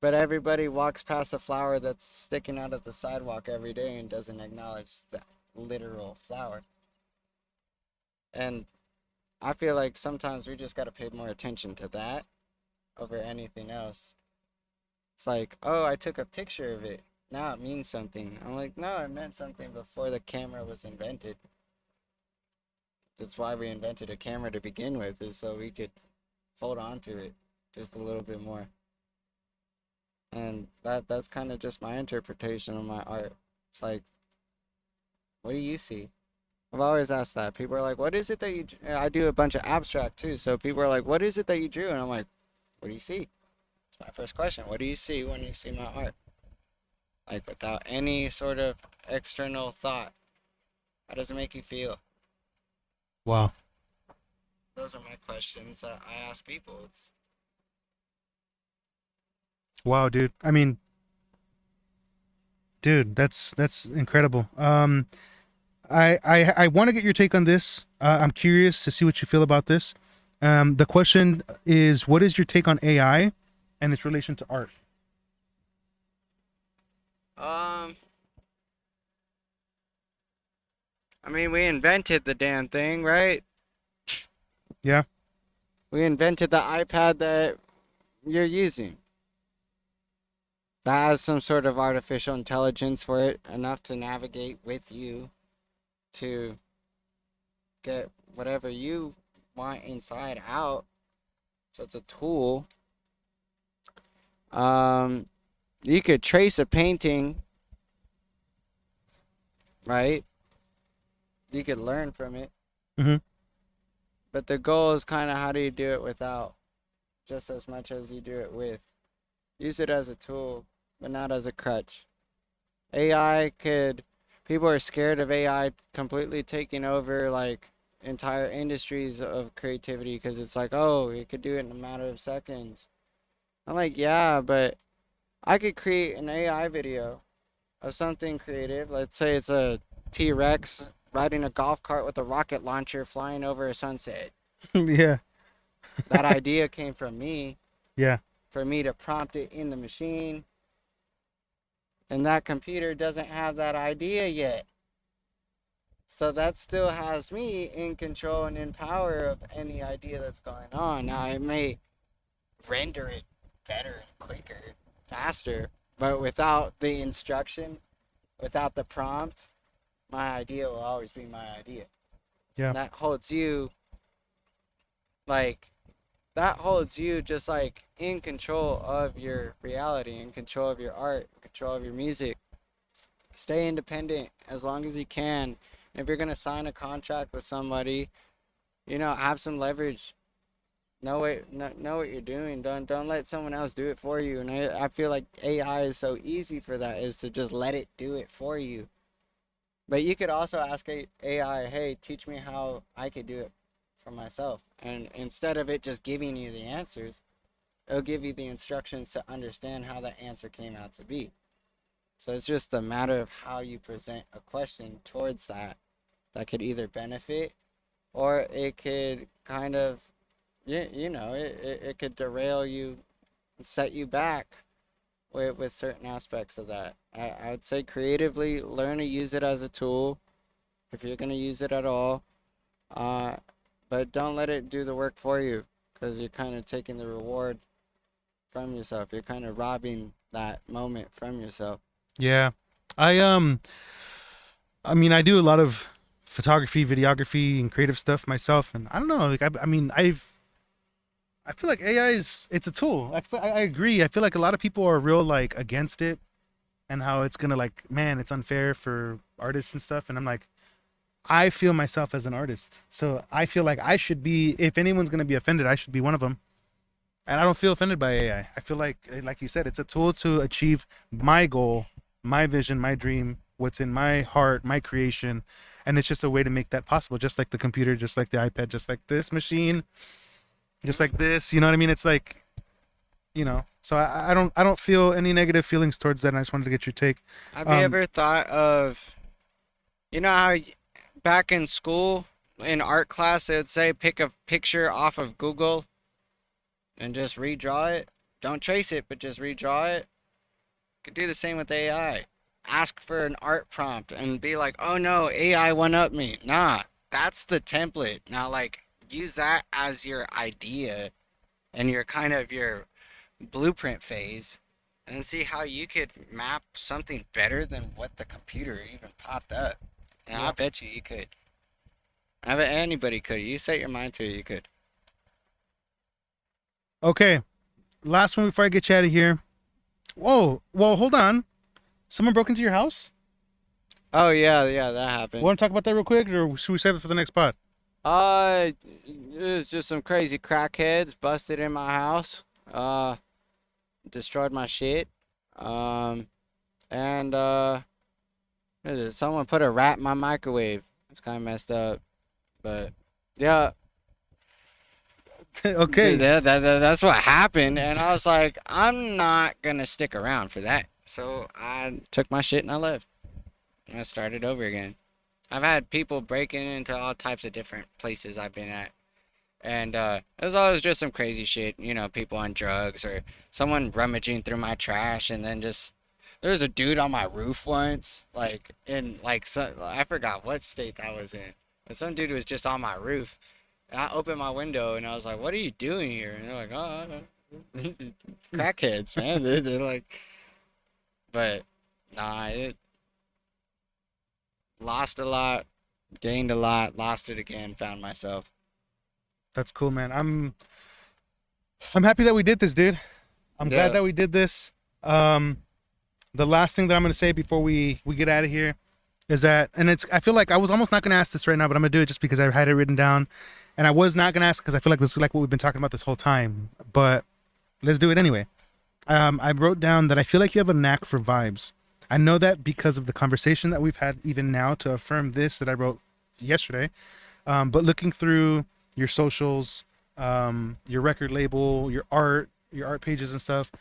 But everybody walks past a flower that's sticking out of the sidewalk every day and doesn't acknowledge the literal flower. And I feel like sometimes we just got to pay more attention to that over anything else. It's like, oh, I took a picture of it. Now it means something. I'm like, no, it meant something before the camera was invented. That's why we invented a camera to begin with, is so we could hold on to it just a little bit more. And that's kind of just my interpretation of my art. It's like, what do you see? I've always asked that. People are like, what is it that you... I do a bunch of abstract too, so people are like, what is it that you drew? And I'm like, what do you see? It's my first question. What do you see when you see my art? Like, without any sort of external thought. How does it make you feel? Wow. Those are my questions that I ask people. Wow, dude. I mean, dude, that's incredible. I want to get your take on this. I'm curious to see what you feel about this. The question is, what is your take on AI and its relation to art? I mean, we invented the damn thing, right? Yeah. We invented the iPad that you're using. That has some sort of artificial intelligence for it, enough to navigate with you to get whatever you want inside out. So it's a tool. You could trace a painting, right? You could learn from it. Mm-hmm. But the goal is kind of, how do you do it without, just as much as you do it with. Use it as a tool, but not as a crutch. People are scared of AI completely taking over like entire industries of creativity, because it's like, oh, it could do it in a matter of seconds. I'm like, yeah, but I could create an AI video of something creative. Let's say it's a T-Rex riding a golf cart with a rocket launcher flying over a sunset. Yeah. That idea came from me. Yeah. For me to prompt it in the machine. And that computer doesn't have that idea yet. So that still has me in control and in power of any idea that's going on. Now, it may render it better and quicker, faster, but without the instruction, without the prompt, my idea will always be my idea. Yeah. And that holds you just like in control of your reality, in control of your art, in control of your music. Stay independent as long as you can. If you're gonna sign a contract with somebody, have some leverage. Know what you're doing. Don't let someone else do it for you. And I feel like AI is so easy for that, is to just let it do it for you. But you could also ask AI, hey, teach me how I could do it for myself. And instead of it just giving you the answers, it'll give you the instructions to understand how that answer came out to be. So it's just a matter of how you present a question towards that could either benefit, or it could kind of, it could derail you, set you back with certain aspects of that. I would say creatively learn to use it as a tool, if you're going to use it at all. But don't let it do the work for you, because you're kind of taking the reward from yourself. You're kind of robbing that moment from yourself. Yeah. I mean, I do a lot of photography, videography, and creative stuff myself, and I don't know, like I feel like AI it's a tool. I agree. I feel like a lot of people are real like against it, and how it's gonna, like, man, it's unfair for artists and stuff. And I'm like, I feel myself as an artist, so I feel like I should be. If anyone's gonna be offended, I should be one of them. And I don't feel offended by AI. I feel like you said, it's a tool to achieve my goal, my vision, my dream, what's in my heart, my creation, and it's just a way to make that possible. Just like the computer, just like the iPad, just like this machine, just like this. You know what I mean? It's like, So I don't feel any negative feelings towards that. And I just wanted to get your take. Have you ever thought of, how back in school, in art class, they would say pick a picture off of Google and just redraw it? Don't trace it, but just redraw it. You could do the same with AI. Ask for an art prompt and be like, oh no, AI one up me. Nah, that's the template. Now, like, use that as your idea and your kind of your blueprint phase, and see how you could map something better than what the computer even popped up. And I bet you could. I bet anybody could. You set your mind to it, you could. Okay, last one before I get you out of here. Whoa, well, hold on. Someone broke into your house? Oh yeah, that happened. Want to talk about that real quick, or should we save it for the next pod? It was just some crazy crackheads busted in my house. Destroyed my shit. And someone put a rat in my microwave. It's kind of messed up, but yeah. Okay. That's what happened, and I was like, I'm not gonna stick around for that. So I took my shit and I left. And I started over again. I've had people breaking into all types of different places I've been at. And it was always just some crazy shit, you know, people on drugs or someone rummaging through my trash, and then just there was a dude on my roof once, like in like I forgot what state that was in, but some dude was just on my roof, and I opened my window and I was like, "What are you doing here?" And they're like, "Oh, I don't know." Crackheads, man. They're like, but nah, it lost a lot, gained a lot, lost it again, found myself. That's cool, man. I'm happy that we did this, dude. I'm glad Yeah. that we did this. The last thing that I'm gonna say before we get out of here is that, and I feel like I was almost not gonna ask this right now, but I'm gonna do it just because I had it written down, and I was not gonna ask because I feel like this is like what we've been talking about this whole time. But let's do it anyway. I wrote down that I feel like you have a knack for vibes. I know that because of the conversation that we've had even now to affirm this that I wrote yesterday. But looking through your socials, your record label, your art pages and stuff,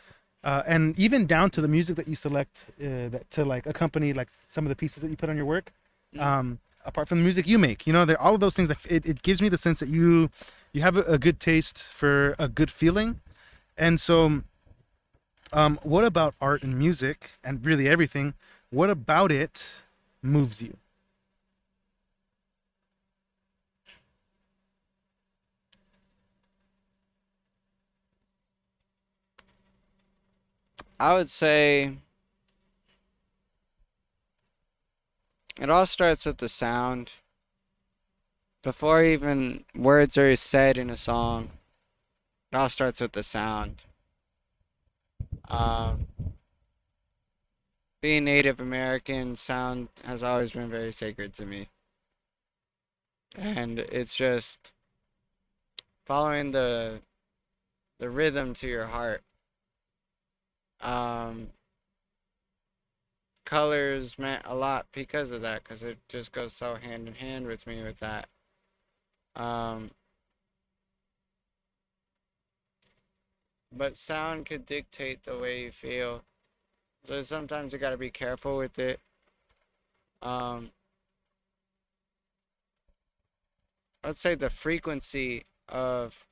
and even down to the music that you select that to like accompany like some of the pieces that you put on your work. Apart from the music you make, you know, all of those things. It gives me the sense that you have a good taste for a good feeling, and so. What about art and music and really everything? What about it moves you? I would say it all starts with the sound. Before even words are said in a song, it all starts with the sound. Um, Being Native American, sound has always been very sacred to me. And it's just following the rhythm to your heart. Um, Colors meant a lot because of that, because it just goes so hand in hand with me with that. Um, but sound could dictate the way you feel. So sometimes you gotta be careful with it. Um, let's say the frequency of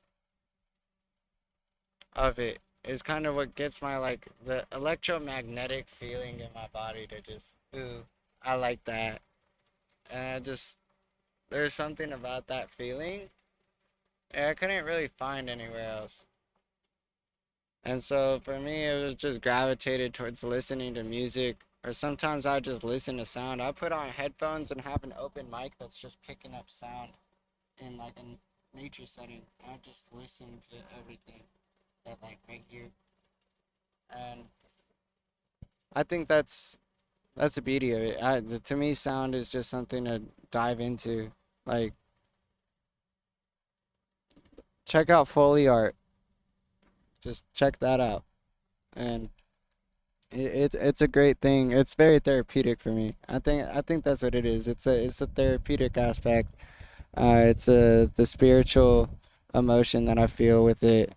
it is kind of what gets my like the electromagnetic feeling in my body to just ooh, I like that. And I just there's something about that feeling I couldn't really find anywhere else. And so for me, it was just gravitated towards listening to music, or sometimes I just listen to sound. I put on headphones and have an open mic that's just picking up sound in like a nature setting. I just listen to everything that like right here, and I think that's the beauty of it. To me, sound is just something to dive into. Like check out Foley art. Just check that out, and it's a great thing. It's very therapeutic for me. I think that's what it is. It's a therapeutic aspect. It's the spiritual emotion that I feel with it,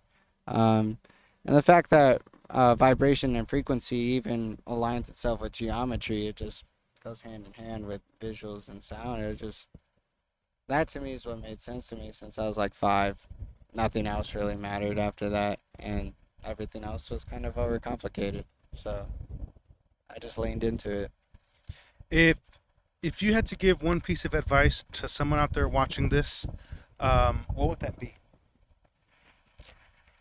and the fact that vibration and frequency even aligns itself with geometry. It just goes hand in hand with visuals and sound. It just that to me is what made sense to me since I was like 5. Nothing else really mattered after that, and everything else was kind of overcomplicated. So I just leaned into it. If if you had to give one piece of advice to someone out there watching this, what would that be?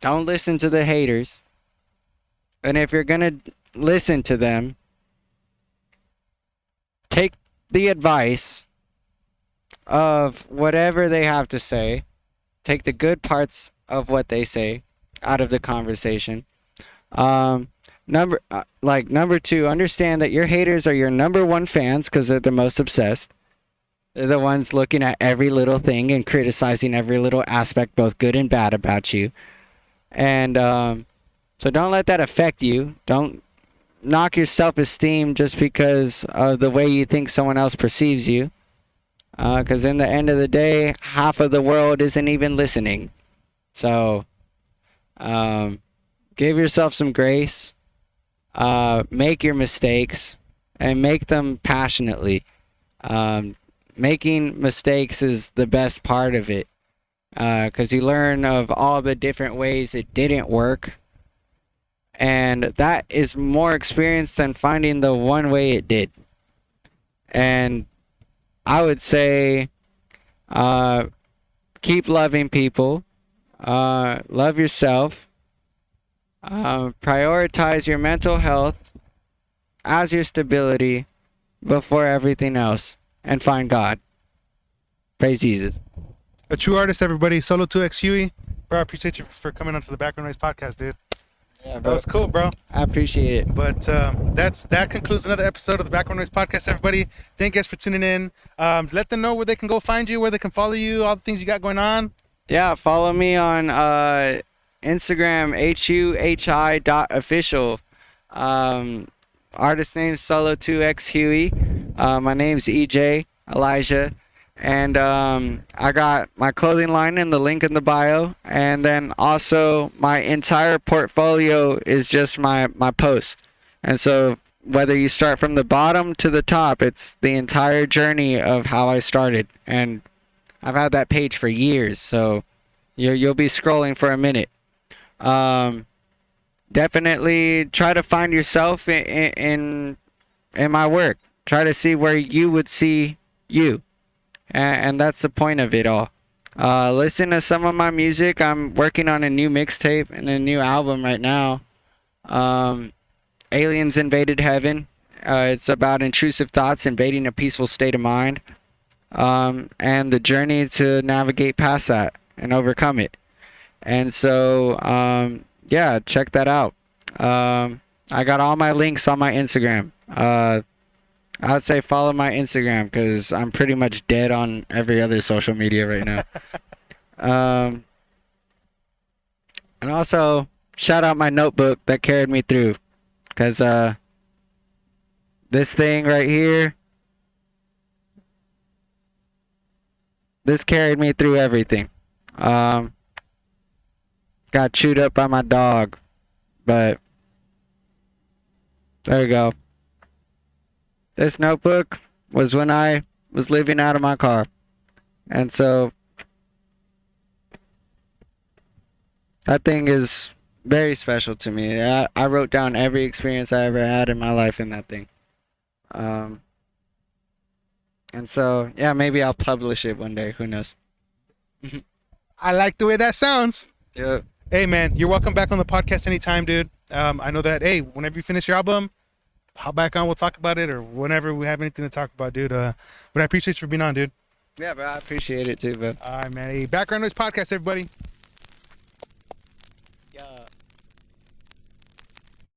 Don't listen to the haters. And if you're going to listen to them, take the advice of whatever they have to say. Take the good parts of what they say out of the conversation. Number 2, understand that your haters are your number 1 fans because they're the most obsessed. They're the ones looking at every little thing and criticizing every little aspect, both good and bad, about you. And so don't let that affect you. Don't knock your self-esteem just because of the way you think someone else perceives you. Because in the end of the day, half of the world isn't even listening. So give yourself some grace. Make your mistakes and make them passionately. making mistakes is the best part of it, because you learn of all the different ways it didn't work, and that is more experience than finding the one way it did. And I would say, keep loving people, love yourself, prioritize your mental health as your stability before everything else, and find God. Praise Jesus. A true artist, everybody. SOLOTUXHUI. Bro, I appreciate you for coming onto the Background Noise podcast, dude. Yeah, That was cool, bro. I appreciate it. But that concludes another episode of the Background Noise podcast, everybody. Thank you guys for tuning in. Let them know where they can go find you, where they can follow you, all the things you got going on. Yeah, follow me on Instagram, huhi.official. Artist name SOLO2XHUI. My name's EJ Elijah. And I got my clothing line in the link in the bio. And then also my entire portfolio is just my post. And so whether you start from the bottom to the top, it's the entire journey of how I started. And I've had that page for years, so you'll be scrolling for a minute. Definitely try to find yourself in my work. Try to see where you would see you, and that's the point of it all. Listen to some of my music. I'm working on a new mixtape and a new album right now. Aliens Invaded Heaven. It's about intrusive thoughts invading a peaceful state of mind. And the journey to navigate past that and overcome it. And so, yeah, check that out. I got all my links on my Instagram. I would say follow my Instagram because I'm pretty much dead on every other social media right now. And also, shout out my notebook that carried me through, because this thing right here, this carried me through everything. Got chewed up by my dog, but there you go. This notebook was when I was living out of my car. And so that thing is very special to me. I wrote down every experience I ever had in my life in that thing. And so, yeah, maybe I'll publish it one day. Who knows? I like the way that sounds. Yeah. Hey, man, you're welcome back on the podcast anytime, dude. I know that, hey, whenever you finish your album, hop back on, we'll talk about it, or whenever we have anything to talk about, dude. But I appreciate you for being on, dude. Yeah, but I appreciate it too, bro. All right, man. Hey, Background Noise podcast, everybody.